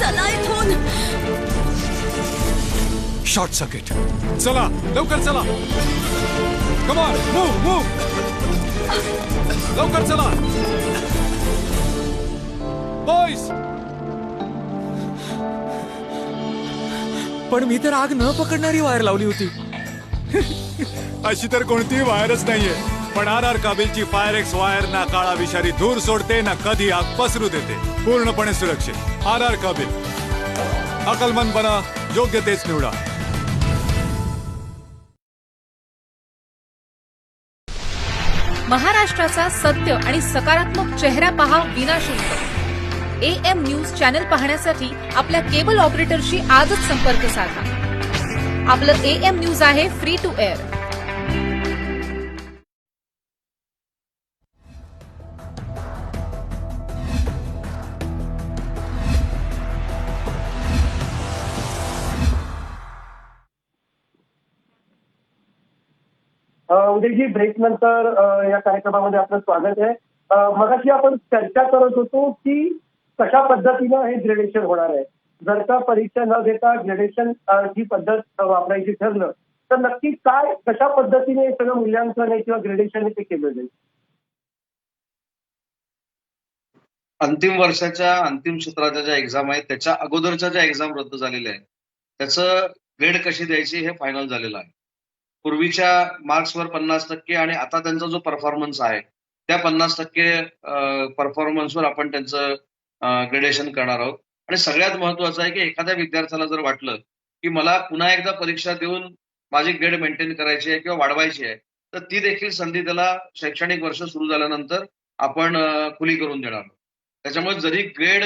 चला इथून. Short circuit. चला लवकर चला. Come on, move. लवकर चला बॉयज. पण मी तर आग न पकडणारी वायर लावली होती. अशी तर कोणतीही वायरच नाहीये. पण RR काबिलची फायरएक्स वायर ना काळा विषारी धूर सोडते ना कधी आग पसरू देते. पूर्णपणे सुरक्षित. RR काबिल. अकलमंद बना, योग्य तेच निवडा. महाराष्ट्राचा सत्य आणि सकारात्मक चेहरा पहा विनाशुल्क. AM न्यूज चॅनल पाहण्यासाठी आपल्या केबल ऑपरेटरशी आजच संपर्क साधा. आपलं AM न्यूज आहे free to air. Uday ji, break नंतर या कार्यक्रमामध्ये आपलं स्वागत आहे. मगाशी आपण चर्चा करत होतो की कशा पद्धतीनं हे ग्रेडेशन होणार आहे. जर का परीक्षा न देता ग्रेडेशन ही पद्धत वापरायची ठरलं तर नक्की काय कशा पद्धतीने सगळं मूल्यांकन आहे किंवा ग्रेडेशन ते केलं जाईल? अंतिम वर्षाच्या अंतिम सत्राच्या ज्या एक्झाम आहेत त्याच्या अगोदरच्या ज्या एक्झाम रद्द झालेल्या आहेत त्याचं ग्रेड कशी द्यायची हे फायनल झालेलं आहे. पूर्वीच्या मार्क्सवर 50% आणि आता त्यांचा जो परफॉर्मन्स आहे त्या 50% परफॉर्मन्सवर आपण त्यांचं ग्रेडेशन करणार आहोत. आणि सगळ्यात महत्वाचं आहे की एखाद्या विद्यार्थ्याला जर वाटलं की मला पुन्हा एकदा परीक्षा देऊन माझी ग्रेड मेंटेन करायची आहे किंवा वाढवायची आहे तर ती देखील संधी त्याला शैक्षणिक वर्ष सुरू झाल्यानंतर आपण खुली करून देणार आहोत. त्याच्यामुळे जरी ग्रेड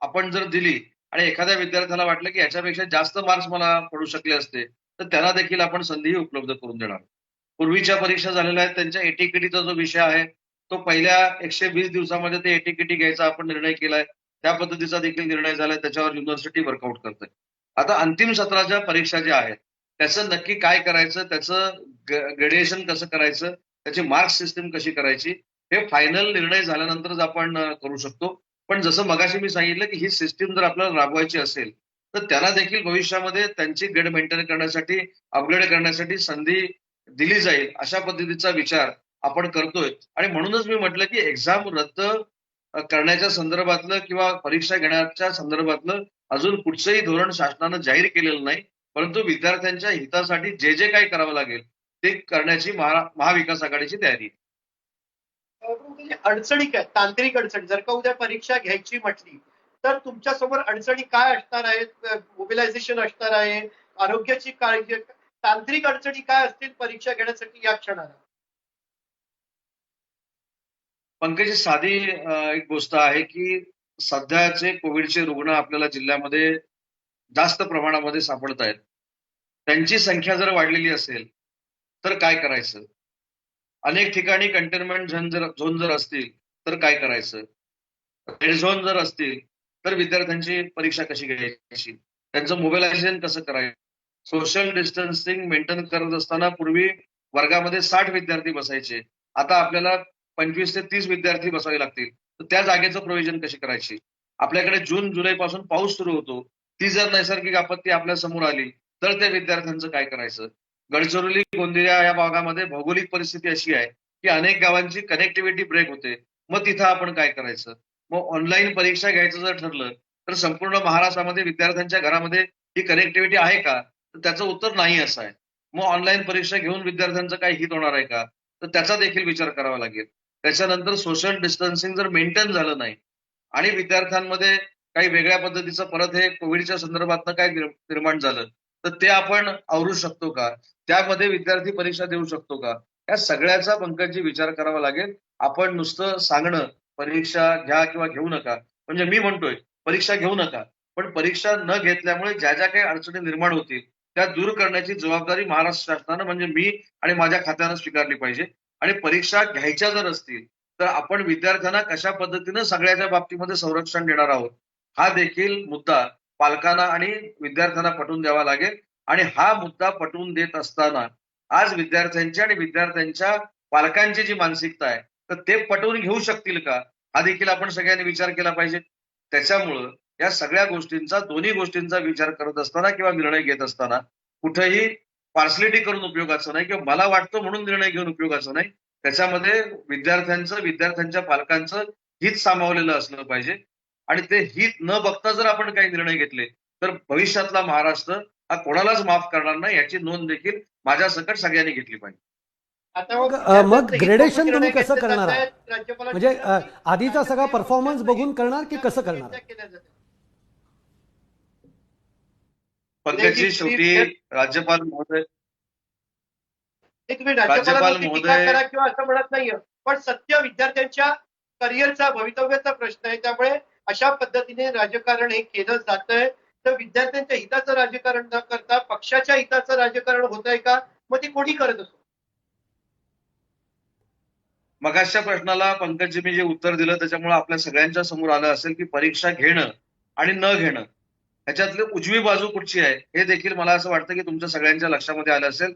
आपण जर दिली आणि एखाद्या विद्यार्थ्याला वाटलं की याच्यापेक्षा जास्त मार्क्स मला पडू शकले असते तर त्यांना देखील आपण संधी उपलब्ध करून देणार. पूर्वीच्या परीक्षा झालेल्या आहेत त्यांच्या एटीकेटीचा जो विषय आहे तो पहिल्या 120 दिवसामध्ये ते एटीकेटी घ्यायचा आपण निर्णय केलाय. त्या पद्धतीचा देखील निर्णय झालाय. त्याच्यावर युनिव्हर्सिटी वर्कआउट करते. आता अंतिम सत्राच्या परीक्षा ज्या आहेत त्याचं नक्की काय करायचं, त्याचं ग्रेडेशन कसं करायचं, त्याची मार्क्स सिस्टीम कशी करायची हे फायनल निर्णय झाल्यानंतरच आपण करू शकतो. पण जसं मगाशी मी सांगितलं की ही सिस्टीम जर आपल्याला राबवायची असेल तर त्यांना देखील भविष्यामध्ये त्यांची ग्रेड मेंटेन करण्यासाठी अपग्रेड करण्यासाठी संधी दिली जाईल अशा पद्धतीचा विचार आपण करतोय. आणि म्हणूनच मी म्हटलं की एक्झाम रद्द करण्याच्या संदर्भातलं किंवा परीक्षा घेण्याच्या संदर्भातलं अजून कुठचंही धोरण शासनानं जाहीर केलेलं नाही. परंतु विद्यार्थ्यांच्या हितासाठी जे जे काही करावं लागेल ते करण्याची महाविकास आघाडीची तयारी आहे. अडचणी काय, तांत्रिक अडचणी जर का उद्या परीक्षा घ्यायची म्हटली तर तुमच्या समोर अडचणी काय असणार आहेत? मोबिलायझेशन असणार आहे, आरोग्याची काळजी, तांत्रिक अडचणी काय असतील परीक्षा घेण्यासाठी या क्षणाला? पंकज, साधी एक गोष्ट आहे की सध्याचे कोविडचे रुग्ण आपल्याला जिल्ह्यामध्ये जास्त प्रमाणामध्ये सापडत आहेत. त्यांची संख्या जर वाढलेली असेल तर काय करायचं? अनेक ठिकाणी कंटेनमेंट झोन जर असतील तर काय करायचं? रेड झोन जर असतील तर विद्यार्थ्यांची परीक्षा कशी घ्यायची? त्यांचं मोबिलायझेशन कसं करायचं? सोशल डिस्टन्सिंग मेंटेन करत असताना पूर्वी वर्गामध्ये 60 विद्यार्थी बसायचे. आता आपल्याला 25 ते 30 विद्यार्थी बसावे लागतील. तर त्या जागेचं प्रोव्हिजन कशी करायची? आपल्याकडे जून जुलै पासून पाऊस सुरू होतो. ती जर नैसर्गिक आपत्ती आपल्या समोर आली तर त्या विद्यार्थ्यांचं काय करायचं? गडचिरोली गोंदिया या भागामध्ये भौगोलिक परिस्थिती अशी आहे की अनेक गावांची कनेक्टिव्हिटी ब्रेक होते. मग तिथं आपण काय करायचं? मग ऑनलाईन परीक्षा घ्यायचं जर ठरलं तर संपूर्ण महाराष्ट्रामध्ये विद्यार्थ्यांच्या घरामध्ये ही कनेक्टिव्हिटी आहे का? तर त्याचं उत्तर नाही असं आहे. मग ऑनलाईन परीक्षा घेऊन विद्यार्थ्यांचं काही हित होणार आहे का? तर त्याचा देखील विचार करावा लागेल. त्याच्यानंतर सोशल डिस्टन्सिंग जर मेंटेन झालं नाही आणि विद्यार्थ्यांमध्ये काही वेगळ्या पद्धतीचं परत हे कोविडच्या संदर्भातनं काय निर्माण झालं तर ते आपण आवरू शकतो का? त्यामध्ये विद्यार्थी परीक्षा देऊ शकतो का? या सगळ्याचा पंकजजी विचार करावा लागेल. आपण नुसतं सांगणं परीक्षा घ्या किंवा घेऊ नका, म्हणजे मी म्हणतोय परीक्षा घेऊ नका, पण परीक्षा न घेतल्यामुळे ज्या ज्या काही अडचणी निर्माण होतील त्या दूर करण्याची जबाबदारी महाराष्ट्र शासनानं म्हणजे मी आणि माझ्या खात्यानं स्वीकारली पाहिजे. आणि परीक्षा घ्यायच्या जर असतील तर आपण विद्यार्थ्यांना कशा पद्धतीनं सगळ्याच्या बाबतीमध्ये संरक्षण देणार आहोत हा देखील मुद्दा पालकांना आणि विद्यार्थ्यांना पटवून द्यावा लागेल. आणि हा मुद्दा पटवून देत असताना आज विद्यार्थ्यांची आणि विद्यार्थ्यांच्या पालकांची जी मानसिकता आहे तर ते पटवून घेऊ शकतील का हा देखील आपण सगळ्यांनी विचार केला पाहिजे. त्याच्यामुळं या सगळ्या गोष्टींचा दोन्ही गोष्टींचा विचार करत असताना किंवा निर्णय घेत असताना कुठेही पार्सलिटी करून उपयोगाचं नाही किंवा मला वाटतं म्हणून निर्णय घेऊन उपयोगाचं नाही. त्याच्यामध्ये विद्यार्थ्यांच्या पालकांचं हित सामावलेलं असलं पाहिजे. आणि ते हित न बघता जर आपण काही निर्णय घेतले तर भविष्यातला महाराष्ट्र हा कोणालाच माफ करणार नाही, याची नोंद देखील माझ्या सकट सगळ्यांनी घेतली पाहिजे. आता मग ग्रेडेशन तुम्ही निर्णय कसं घेतले करणार जात आहात? आहेत, राज्यपालांची म्हणजे विनंती- आधीचा सगळा परफॉर्मन्स बघून करणार की कसं करणार? केल्या जातात. पंकजी, शेवटी राज्यपाल महोदय हे तुम्ही राज्यपाल राज्यपालांवरती टीका महोदय- करा किंवा असं म्हणत नाहीये, पण सत्य विद्यार्थ्यांच्या करिअरचा भवितव्याचा प्रश्न आहे. त्यामुळे अशा पद्धतीने राजकारण हे केलं जातंय, तर विद्यार्थ्यांच्या हिताचं राजकारण न करता पक्षाच्या हिताचं राजकारण होत आहे का? मग ते कोणी करत असो. मगाशच्या प्रश्नाला पंकजी मी जे उत्तर दिलं त्याच्यामुळे आपल्या सगळ्यांच्या समोर आलं असेल की परीक्षा घेणं आणि न घेणं ह्याच्यातली उजवी बाजू कुठची आहे हे देखील मला असं वाटतं की तुमच्या सगळ्यांच्या लक्षामध्ये आलं असेल.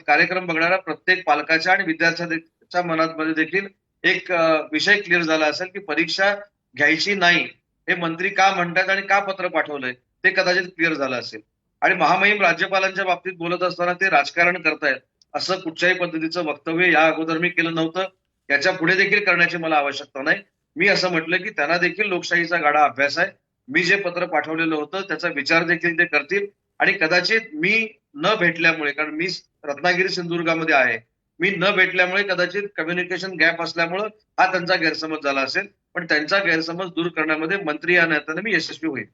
कार्यक्रम बघणाऱ्या प्रत्येक पालकाच्या आणि विद्यार्थ्यांच्या मनामध्ये देखील एक विषय क्लिअर झाला असेल की परीक्षा घ्यायची नाही हे मंत्री का म्हणतात आणि का पत्र पाठवलंय ते कदाचित क्लिअर झालं असेल. आणि महामहिम राज्यपालांच्या बाबतीत बोलत असताना ते राजकारण करतायत असं कुठच्याही पद्धतीचं वक्तव्य या अगोदर मी केलं नव्हतं, याच्या पुढे देखील करण्याची मला आवश्यकता नाही. मी असं म्हटलं की त्यांना देखील लोकशाहीचा गाढा अभ्यास आहे. मी जे पत्र पाठवलेलं होतं त्याचा विचार देखील ते करतील आणि कदाचित मी न भेटल्यामुळे, कारण मी रत्नागिरी सिंधुदुर्गामध्ये आहे, मी न भेटल्यामुळे कदाचित कम्युनिकेशन गॅप असल्यामुळे हा त्यांचा गैरसमज झाला असेल, पण त्यांचा गैरसमज दूर करण्यामध्ये मंत्री या नात्याने मी यशस्वी होईल.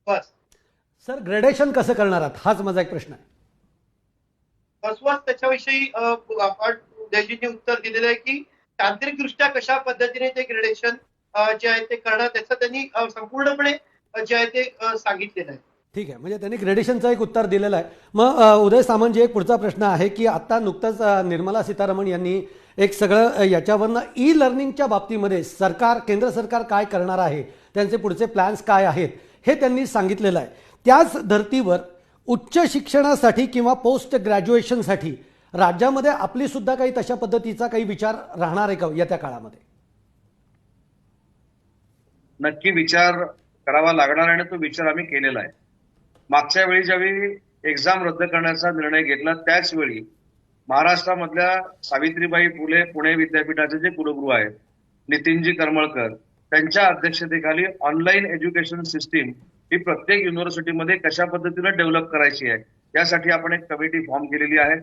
बस सर, ग्रेडेशन कसं करणार आहात हाच माझा एक प्रश्न आहे. बसवाच त्याच्याविषयी आपण उदयजींनी उत्तर दिलेलं आहे की तांत्रिकदृष्ट्या कशा पद्धतीने ते ग्रेडेशन जे आहे ते करणार त्याचं त्यांनी संपूर्णपणे जे आहे ते सांगितलेलं आहे. ठीक आहे, म्हणजे त्यांनी ग्रेडेशनचं एक उत्तर दिलेलं आहे. मग उदय सामंतजी, एक पुढचा प्रश्न आहे की आता नुकतंच निर्मला सीतारामन यांनी एक सगळं याच्यावरनं ई लर्निंगच्या बाबतीमध्ये केंद्र सरकार काय करणार आहे, त्यांचे पुढचे प्लॅन्स काय आहेत हे त्यांनी सांगितलेलं आहे. त्याच धर्तीवर उच्च शिक्षणासाठी किंवा पोस्ट ग्रॅज्युएशनसाठी राज्यामध्ये आपली सुद्धा काही तशा पद्धतीचा काही विचार राहणार आहे का येत्या काळामध्ये? नक्की विचार करावा लागणार आणि तो विचार आम्ही केलेला आहे. मागच्या वेळी ज्यावेळी एक्झाम रद्द करण्याचा निर्णय घेतला त्याच वेळी महाराष्ट्रामधल्या सावित्रीबाई फुले पुणे विद्यापीठाचे जे कुलगुरू आहेत नितीनजी करमळकर, त्यांच्या अध्यक्षतेखाली ऑनलाईन एज्युकेशन सिस्टीम ही प्रत्येक युनिव्हर्सिटीमध्ये कशा पद्धतीने डेव्हलप करायची आहे यासाठी आपण एक कमिटी फॉर्म केलेली आहे.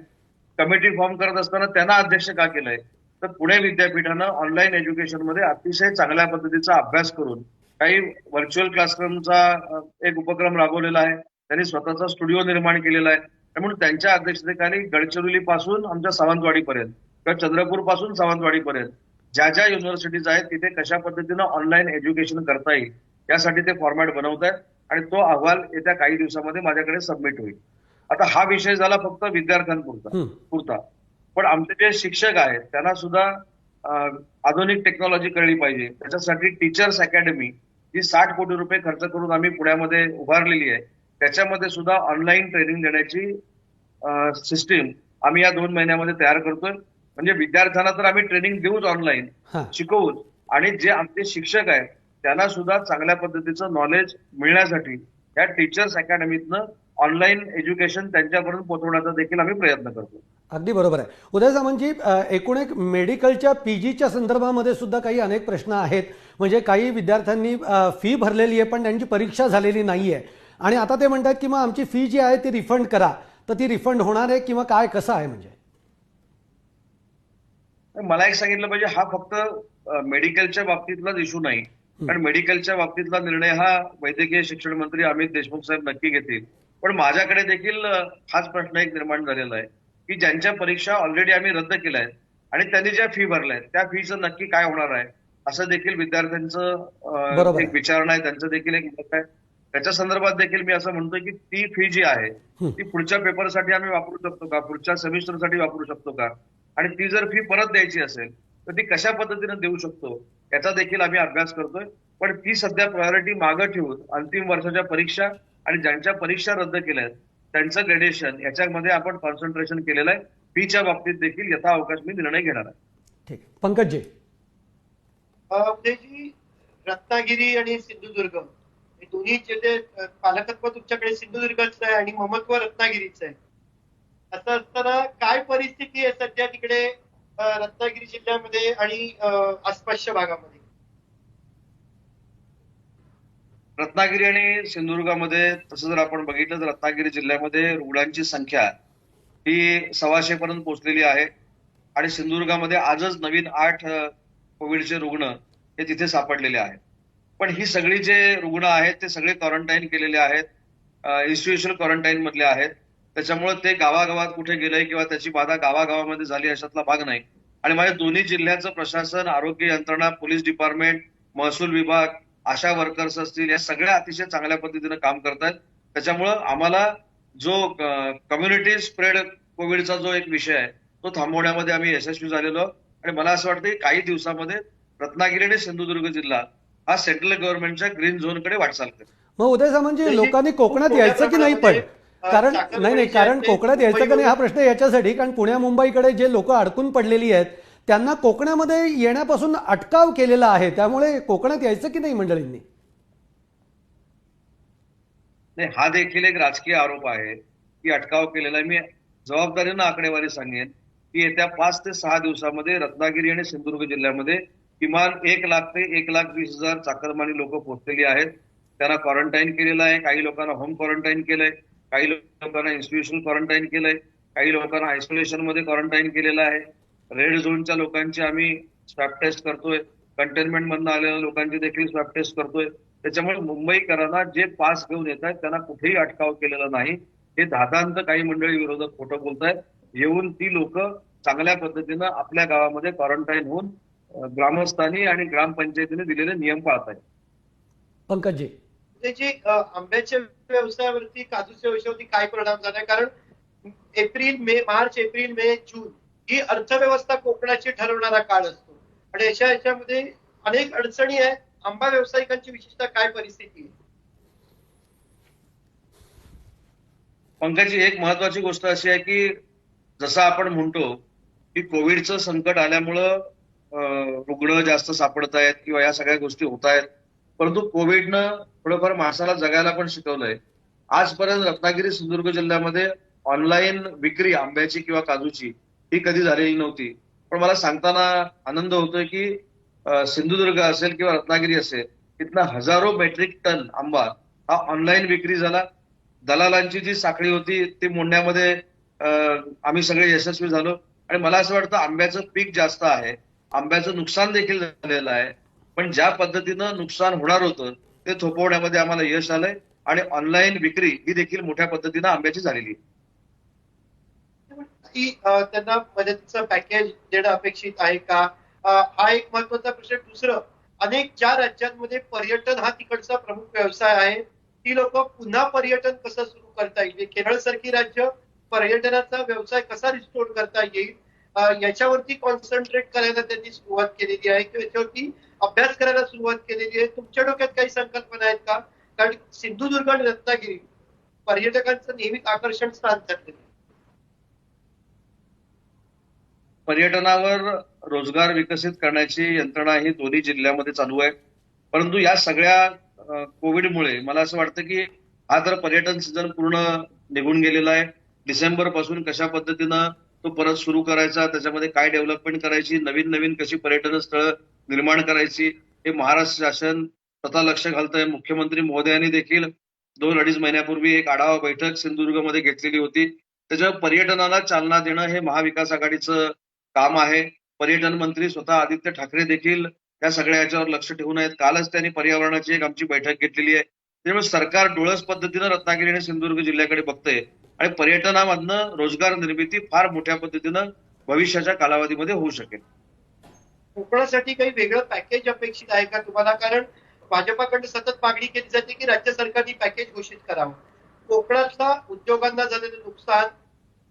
कमिटी फॉर्म करत असताना त्यांना अध्यक्ष का केलंय, तर पुणे विद्यापीठानं ऑनलाईन एज्युकेशनमध्ये अतिशय चांगल्या पद्धतीचा अभ्यास करून काही व्हर्च्युअल क्लासरूमचा एक उपक्रम राबवलेला आहे. त्यांनी स्वतःचा स्टुडिओ निर्माण केलेला आहे. त्यामुळे त्यांच्या अध्यक्षतेखाली गडचिरोली पासून आमच्या सावंतवाडीपर्यंत किंवा चंद्रपूर पासून सावंतवाडीपर्यंत ज्या ज्या युनिव्हर्सिटीज आहेत तिथे कशा पद्धतीनं ऑनलाईन एज्युकेशन करता येईल यासाठी ते फॉर्मॅट बनवत आहेत आणि तो अहवाल येत्या काही दिवसामध्ये माझ्याकडे सबमिट होईल. आता हा विषय झाला फक्त विद्यार्थ्यांपुरता, पण आमचे जे शिक्षक आहेत त्यांना सुद्धा आधुनिक टेक्नॉलॉजी कळली पाहिजे. त्याच्यासाठी टीचर्स अकॅडमी जी 60 कोटी रुपये खर्च करून आम्ही पुण्यामध्ये उभारलेली आहे, त्याच्यामध्ये सुद्धा ऑनलाईन ट्रेनिंग देण्याची सिस्टीम आम्ही या 2 महिन्यामध्ये तयार करतोय. म्हणजे विद्यार्थ्यांना तर आम्ही ट्रेनिंग देऊच, ऑनलाईन शिकवूच, आणि जे आमचे शिक्षक आहेत त्यांना सुद्धा चांगल्या पद्धतीचं नॉलेज मिळण्यासाठी या टीचर्स अकॅडमीतनं ऑनलाईन एज्युकेशन त्यांच्यापर्यंत पोहोचवण्याचा देखील आम्ही प्रयत्न करतो. अगदी बरोबर आहे उदय सामंतजी. एकूण एक मेडिकलच्या पीजीच्या संदर्भामध्ये सुद्धा काही अनेक प्रश्न आहेत. म्हणजे काही विद्यार्थ्यांनी फी भरलेली आहे पण त्यांची परीक्षा झालेली नाही आहे आणि आता ते म्हणतात की मग आमची फी जी आहे ती रिफंड करा, तर ती रिफंड होणार आहे किंवा काय, कसं आहे? म्हणजे मला एक सांगितलं पाहिजे, हा फक्त मेडिकलच्या बाबतीतलाच इश्यू नाही, कारण मेडिकलच्या बाबतीतला निर्णय हा वैद्यकीय शिक्षण मंत्री अमित देशमुख साहेब नक्की घेतील. पण माझ्याकडे देखील हाच प्रश्न एक निर्माण झालेला आहे की ज्यांच्या परीक्षा ऑलरेडी आम्ही रद्द केल्या आहेत आणि त्यांनी ज्या फी भरल्या आहेत त्या फीचं नक्की काय होणार आहे असं देखील विद्यार्थ्यांचं एक विचारणा आहे, त्यांचं देखील एक मत आहे. त्याच्या संदर्भात देखील मी असं म्हणतोय की ती फी जी आहे ती पुढच्या पेपरसाठी आम्ही वापरू शकतो का, पुढच्या सेमिस्टरसाठी वापरू शकतो का, आणि ती जर फी परत द्यायची असेल तर ती कशा पद्धतीने देऊ शकतो याचा देखील आम्ही अभ्यास करतोय. पण ती सध्या प्रायोरिटी मागं ठेवून अंतिम वर्षाच्या परीक्षा आणि ज्यांच्या परीक्षा रद्द केल्या आहेत त्यांचं ग्रेडेशन याच्यामध्ये आपण कॉन्सन्ट्रेशन केलेलं आहे. फीच्या बाबतीत देखील यथाअवकाश मी निर्णय घेणार आहे. ठीक. पंकजजी, उदयजी, रत्नागिरी आणि सिंधुदुर्ग हे दोन्ही जे पालकत्व तुमच्याकडे सिंधुदुर्गाचं आहे आणि ममत्व रत्नागिरीचं आहे, असं असताना काय परिस्थिती आहे सध्या तिकडे रत्नागिरी जिल्ह्यामध्ये आणि आसपासच्या भागामध्ये? रत्नागिरी आणि सिंधुदुर्गामध्ये तसं जर आपण बघितलं तर रत्नागिरी जिल्ह्यामध्ये रुग्णांची संख्या ही 125 पर्यंत पोहोचलेली आहे आणि सिंधुदुर्गामध्ये आजच नवीन 8 कोविडचे रुग्ण हे तिथे सापडलेले आहेत. पण ही सगळी जे रुग्ण आहेत ते सगळे क्वारंटाईन केलेले आहेत, इन्स्टिट्यूशनल क्वारंटाईन मधले आहेत. त्याच्यामुळे ते गावागावात कुठे गेलंय किंवा त्याची बाधा गावागावामध्ये झाली अशातला भाग नाही. आणि माझ्या दोन्ही जिल्ह्याचं प्रशासन, आरोग्य यंत्रणा, पोलीस डिपार्टमेंट, महसूल विभाग, आशा वर्कर्स असतील, या सगळ्या अतिशय चांगल्या पद्धतीनं काम करतात. त्याच्यामुळं आम्हाला जो कम्युनिटी स्प्रेड कोविडचा जो एक विषय आहे तो थांबवण्यामध्ये आम्ही यशस्वी झालेलो आहोत. आणि मला असं वाटतं की काही दिवसामध्ये रत्नागिरी आणि सिंधुदुर्ग जिल्हा हा सेंट्रल गव्हर्नमेंटच्या ग्रीन झोनकडे वाटचाल करेल. मग उदय म्हणजे लोकांनी कोकणात यायचं की नाही? पण कारण नाही, कारण कोकणात यायचं की नाही हा प्रश्न याच्यासाठी, कारण पुण्या मुंबईकडे जे लोक अडकून पडलेली आहेत त्यांना कोकणामध्ये येण्यापासून अटकाव केलेला आहे, त्यामुळे कोकणात यायचं की नाही मंडळींनी? नाही, हा देखील एक राजकीय आरोप आहे की अटकाव केलेला आहे. मी जबाबदारीनं आकडेवारी सांगेन की येत्या 5 ते 6 दिवसामध्ये रत्नागिरी आणि सिंधुदुर्ग जिल्ह्यामध्ये किमान 1 लाख ते 1,20,000 चाकरमानी लोक पोहोचलेली आहेत. त्यांना क्वारंटाईन केलेलं आहे. काही लोकांना होम क्वारंटाईन केलंय, काही लोकांना इन्स्टिट्यूशनल क्वारंटाईन केलंय, काही लोकांना आयसोलेशन मध्ये क्वारंटाईन केलेलं आहे. रेड झोनच्या लोकांची आम्ही स्वॅब टेस्ट करतोय, कंटेनमेंट मधून आलेल्या लोकांची देखील स्वॅब टेस्ट करतोय. त्याच्यामुळे मुंबईकरांना जे पास घेऊन येत आहेत त्यांना कुठेही अटकाव केलेला नाही. हे धादांत काही मंडळी विरोधक खोटं बोलतायत. येऊन ती लोक चांगल्या पद्धतीनं आपल्या गावामध्ये क्वारंटाईन होऊन ग्रामस्थांनी आणि ग्रामपंचायतीने दिलेले नियम पाळत आहेत. पंकजी, त्याची आंब्याच्या व्यवसायावरती, काजूच्या व्यवसायावरती काय परिणाम झालाय? कारण मार्च, एप्रिल, मे, जून ही अर्थव्यवस्था कोकणाची ठरवणारा काळ असतो आणि याच्यामध्ये अनेक अडचणी आहेत. आंबा व्यावसायिकांची विशेषतः काय परिस्थिती आहे? पंकजी, एक महत्वाची गोष्ट अशी आहे की जसं आपण म्हणतो की कोविडचं संकट आल्यामुळं रुग्ण जास्त सापडत आहेत किंवा या सगळ्या गोष्टी होत आहेत, परंतु कोविडनं थोडंफार माणसाला जगायला पण शिकवलंय. आजपर्यंत रत्नागिरी सिंधुदुर्ग जिल्ह्यामध्ये ऑनलाईन विक्री आंब्याची किंवा काजूची ही कधी झालेली नव्हती. पण मला सांगताना आनंद होतोय की सिंधुदुर्ग असेल किंवा रत्नागिरी असेल, तिथनं हजारो मेट्रिक टन आंबा हा ऑनलाईन विक्री झाला. दलालांची जी साखळी होती ती मोडण्यामध्ये आम्ही सगळे यशस्वी झालो. आणि मला असं वाटतं आंब्याचं पीक जास्त आहे, आंब्याचं नुकसान देखील झालेलं आहे, पण ज्या पद्धतीनं नुकसान होणार होतं ते थोपवण्यामध्ये आम्हाला यश आलंय आणि ऑनलाईन विक्री ही देखील मोठ्या पद्धतीनं आंब्याची झालेली आहे. त्यांना मदतीचं पॅकेज देणं अपेक्षित आहे का? हा एक महत्वाचा प्रश्न. दुसरं, अनेक ज्या राज्यांमध्ये पर्यटन हा तिकडचा प्रमुख व्यवसाय आहे, ती लोक पुन्हा पर्यटन कसं सुरू करता येईल? केरळ सारखी राज्य पर्यटनाचा व्यवसाय कसा रिस्टोर करता येईल याच्यावरती कॉन्सन्ट्रेट करायला त्यांनी सुरुवात केलेली आहे किंवा याच्यावरती अभ्यास करायला सुरुवात केलेली आहे. तुमच्या डोक्यात काही संकल्पना आहेत का? कारण सिंधुदुर्ग आणि रत्नागिरी पर्यटकांचं नेहमीच आकर्षण स्थान ठरलेलं. पर्यटनावर रोजगार विकसित करण्याची यंत्रणा ही दोन्ही जिल्ह्यामध्ये चालू आहे. परंतु या सगळ्या कोविडमुळे मला असं वाटतं की हा तर पर्यटन सीझन पूर्ण निघून गेलेला आहे. डिसेंबर पासून कशा पद्धतीनं तो परत सुरू करायचा, त्याच्यामध्ये काय डेव्हलपमेंट करायची, नवीन नवीन कशी पर्यटन स्थळं निर्माण करायची, हे महाराष्ट्र शासन स्वतः लक्ष घालतंय. मुख्यमंत्री महोदयांनी देखील 2-2.5 महिन्यापूर्वी एक आढावा बैठक सिंधुदुर्गमध्ये घेतलेली होती. त्याच्यावर पर्यटनाला चालना देणं हे महाविकास आघाडीचं काम आहे. पर्यटन मंत्री स्वतः आदित्य ठाकरे देखील या सगळ्या याच्यावर लक्ष ठेवून आहेत. कालच त्यांनी पर्यावरणाची एक आमची बैठक घेतलेली आहे. त्यामुळे सरकार डोळस पद्धतीनं रत्नागिरी आणि सिंधुदुर्ग जिल्ह्याकडे बघतंय आणि पर्यटनामधनं रोजगार निर्मिती फार मोठ्या पद्धतीनं भविष्याच्या कालावधीमध्ये होऊ शकेल. कोकणासाठी काही वेगळं पॅकेज अपेक्षित आहे का तुम्हाला? कारण भाजपाकडे सतत मागणी केली जाते की राज्य सरकारने पॅकेज घोषित करावं. कोकणातल्या उद्योगांना झालेलं नुकसान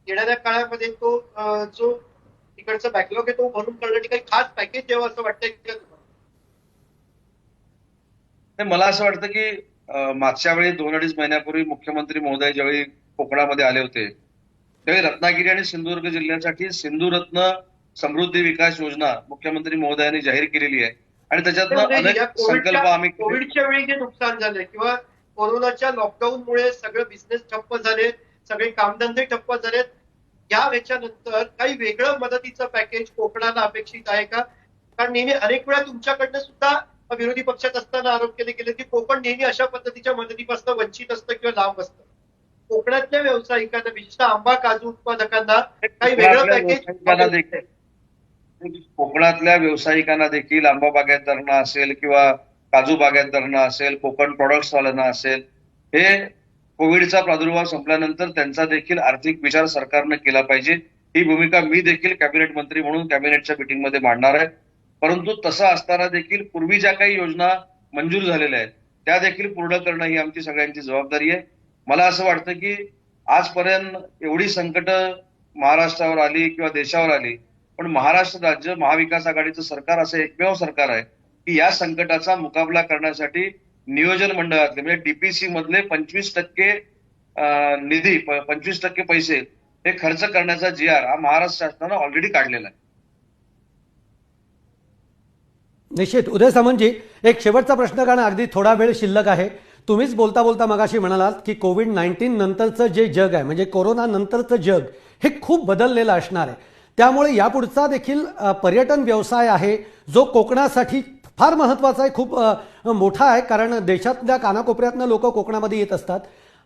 येणाऱ्या काळामध्ये तो जो तिकडचा बॅकलॉग आहे तो भरून काढण्यासाठी काही खास पॅकेज द्यावं असं वाटतंय का तुम्हाला? मला असं वाटतं की मागच्या वेळी 2-2.5 महिन्यापूर्वी मुख्यमंत्री महोदय ज्यावेळी कोकणामध्ये आले होते त्यावेळी रत्नागिरी आणि सिंधुदुर्ग जिल्ह्यासाठी सिंधुरत्न समृद्धी विकास योजना मुख्यमंत्री महोदयांनी जाहीर केलेली आहे आणि त्याच्यातनं अनेक संकल्प आम्ही कोविडच्या वेळी जे नुकसान झाले किंवा कोरोनाच्या लॉकडाऊनमुळे सगळे बिझनेस ठप्प झाले, सगळे कामधंदे ठप्प झालेत, याच्यानंतर काही वेगळं मदतीचं पॅकेज कोकणाला अपेक्षित आहे का? कारण नेहमी अनेक वेळा तुमच्याकडनं सुद्धा विरोधी पक्षात असताना आरोप केले गेले की कोकण नेहमी अशा पद्धतीच्या मदतीपासून वंचित असतं किंवा लांब असतं. कोकणातल्या व्यावसायिकांना विशेषतः आंबा काजू उत्पादकांना काही वेगळं पॅकेज कोकणातल्या व्यावसायिकांना देखील आंबा बागायतदारांना असेल किंवा काजू बागायतदारांना असेल, कोकण प्रोडक्ट्स वाल्यांना असेल, हे कोविडचा प्रादुर्भाव संपल्यानंतर त्यांचा देखील आर्थिक विचार सरकारनं केला पाहिजे. ही भूमिका मी देखील कॅबिनेट मंत्री म्हणून कॅबिनेटच्या मीटिंगमध्ये मांडणार आहे. परंतु तसं असताना देखील पूर्वी ज्या काही योजना मंजूर झालेल्या आहेत त्या देखील पूर्ण करणं ही आमची सगळ्यांची जबाबदारी आहे. मला असं वाटतं की आजपर्यंत एवढी संकट महाराष्ट्रावर आली किंवा देशावर आली, पण महाराष्ट्र राज्य महाविकास आघाडीचं सरकार असं एकमेव सरकार आहे की या संकटाचा मुकाबला करण्यासाठी नियोजन मंडळातले म्हणजे डीपीसी मधले 25% निधी 25% पैसे हे खर्च करण्याचा GR हा महाराष्ट्र शासनानं ऑलरेडी काढलेला आहे. निश्चित. उदय सामंतजी, एक शेवटचा प्रश्न, कारण अगदी थोडा वेळ शिल्लक आहे. तुम्हीच बोलता बोलता मगाशी म्हणालात की कोविड-19 नंतरचं जे जग आहे, म्हणजे कोरोना नंतरचं जग हे खूप बदललेलं असणार आहे. त्यामुळे यापुढचा देखील पर्यटन व्यवसाय आहे जो कोकणासाठी फार महत्त्वाचा आहे, खूप मोठा आहे, कारण देशातल्या कानाकोपऱ्यातनं लोक कोकणामध्ये येत असतात.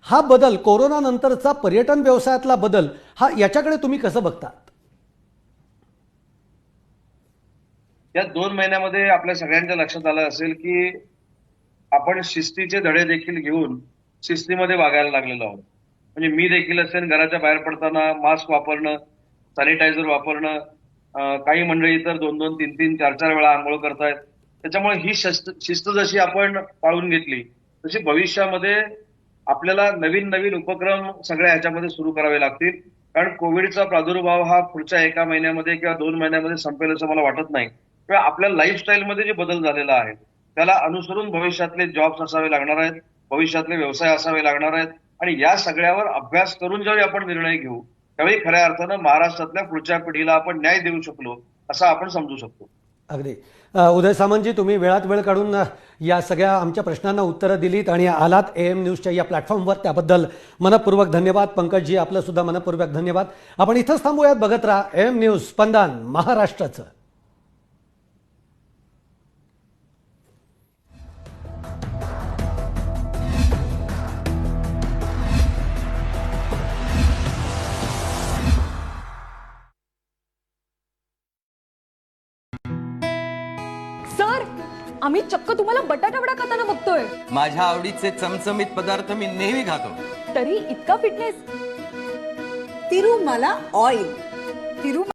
हा बदल, कोरोना नंतरचा पर्यटन व्यवसायातला बदल, हा याच्याकडे तुम्ही कसं बघता? या 2 महिन्यामध्ये आपल्या सगळ्यांच्या लक्षात आलं असेल की आपण शिस्तीचे धडे देखील घेऊन शिस्तीमध्ये वागायला लागलेलो आहोत. म्हणजे मी देखील असेल, घराच्या बाहेर पडताना मास्क वापरणं, सॅनिटायझर वापरणं, काही मंडळी तर 2-2, 3-3, 4-4 वेळा आंघोळ करतायत. त्याच्यामुळे ही शिस्त जशी आपण पाळून घेतली तशी भविष्यामध्ये आपल्याला नवीन उपक्रम सगळ्या ह्याच्यामध्ये सुरू करावे लागतील. कारण कोविडचा प्रादुर्भाव हा पुढच्या 1 महिन्यामध्ये किंवा 2 महिन्यामध्ये संपेल असं मला वाटत नाही. किंवा आपल्या लाईफस्टाईलमध्ये जे बदल झालेला आहे त्याला अनुसरून भविष्यातले जॉब्स असावे लागणार आहेत, भविष्यातले व्यवसाय असावे लागणार आहेत. आणि या सगळ्यावर अभ्यास करून ज्यावेळी आपण निर्णय घेऊ त्यावेळी खऱ्या अर्थानं महाराष्ट्रातल्या पुढच्या पिढीला आपण न्याय देऊ शकलो असं आपण समजू शकतो. अगदी. उदय सामंतजी, तुम्ही वेळात वेळ काढून या सगळ्या आमच्या प्रश्नांना उत्तरं दिलीत आणि आलात AM न्यूजच्या या प्लॅटफॉर्मवर, त्याबद्दल मनपूर्वक धन्यवाद. पंकजजी, आपलं सुद्धा मनपूर्वक धन्यवाद. आपण इथंच थांबूयात. बघत राहा AM न्यूज, स्पंदन महाराष्ट्राचं. सर, आम्ही चक्क तुम्हाला बटाटा वडा खाताना बघतोय. माझ्या आवडीचे चमचमीत पदार्थ मी नेहमी खातो. तरी इतका फिटनेस. तिरुमाला ऑइल.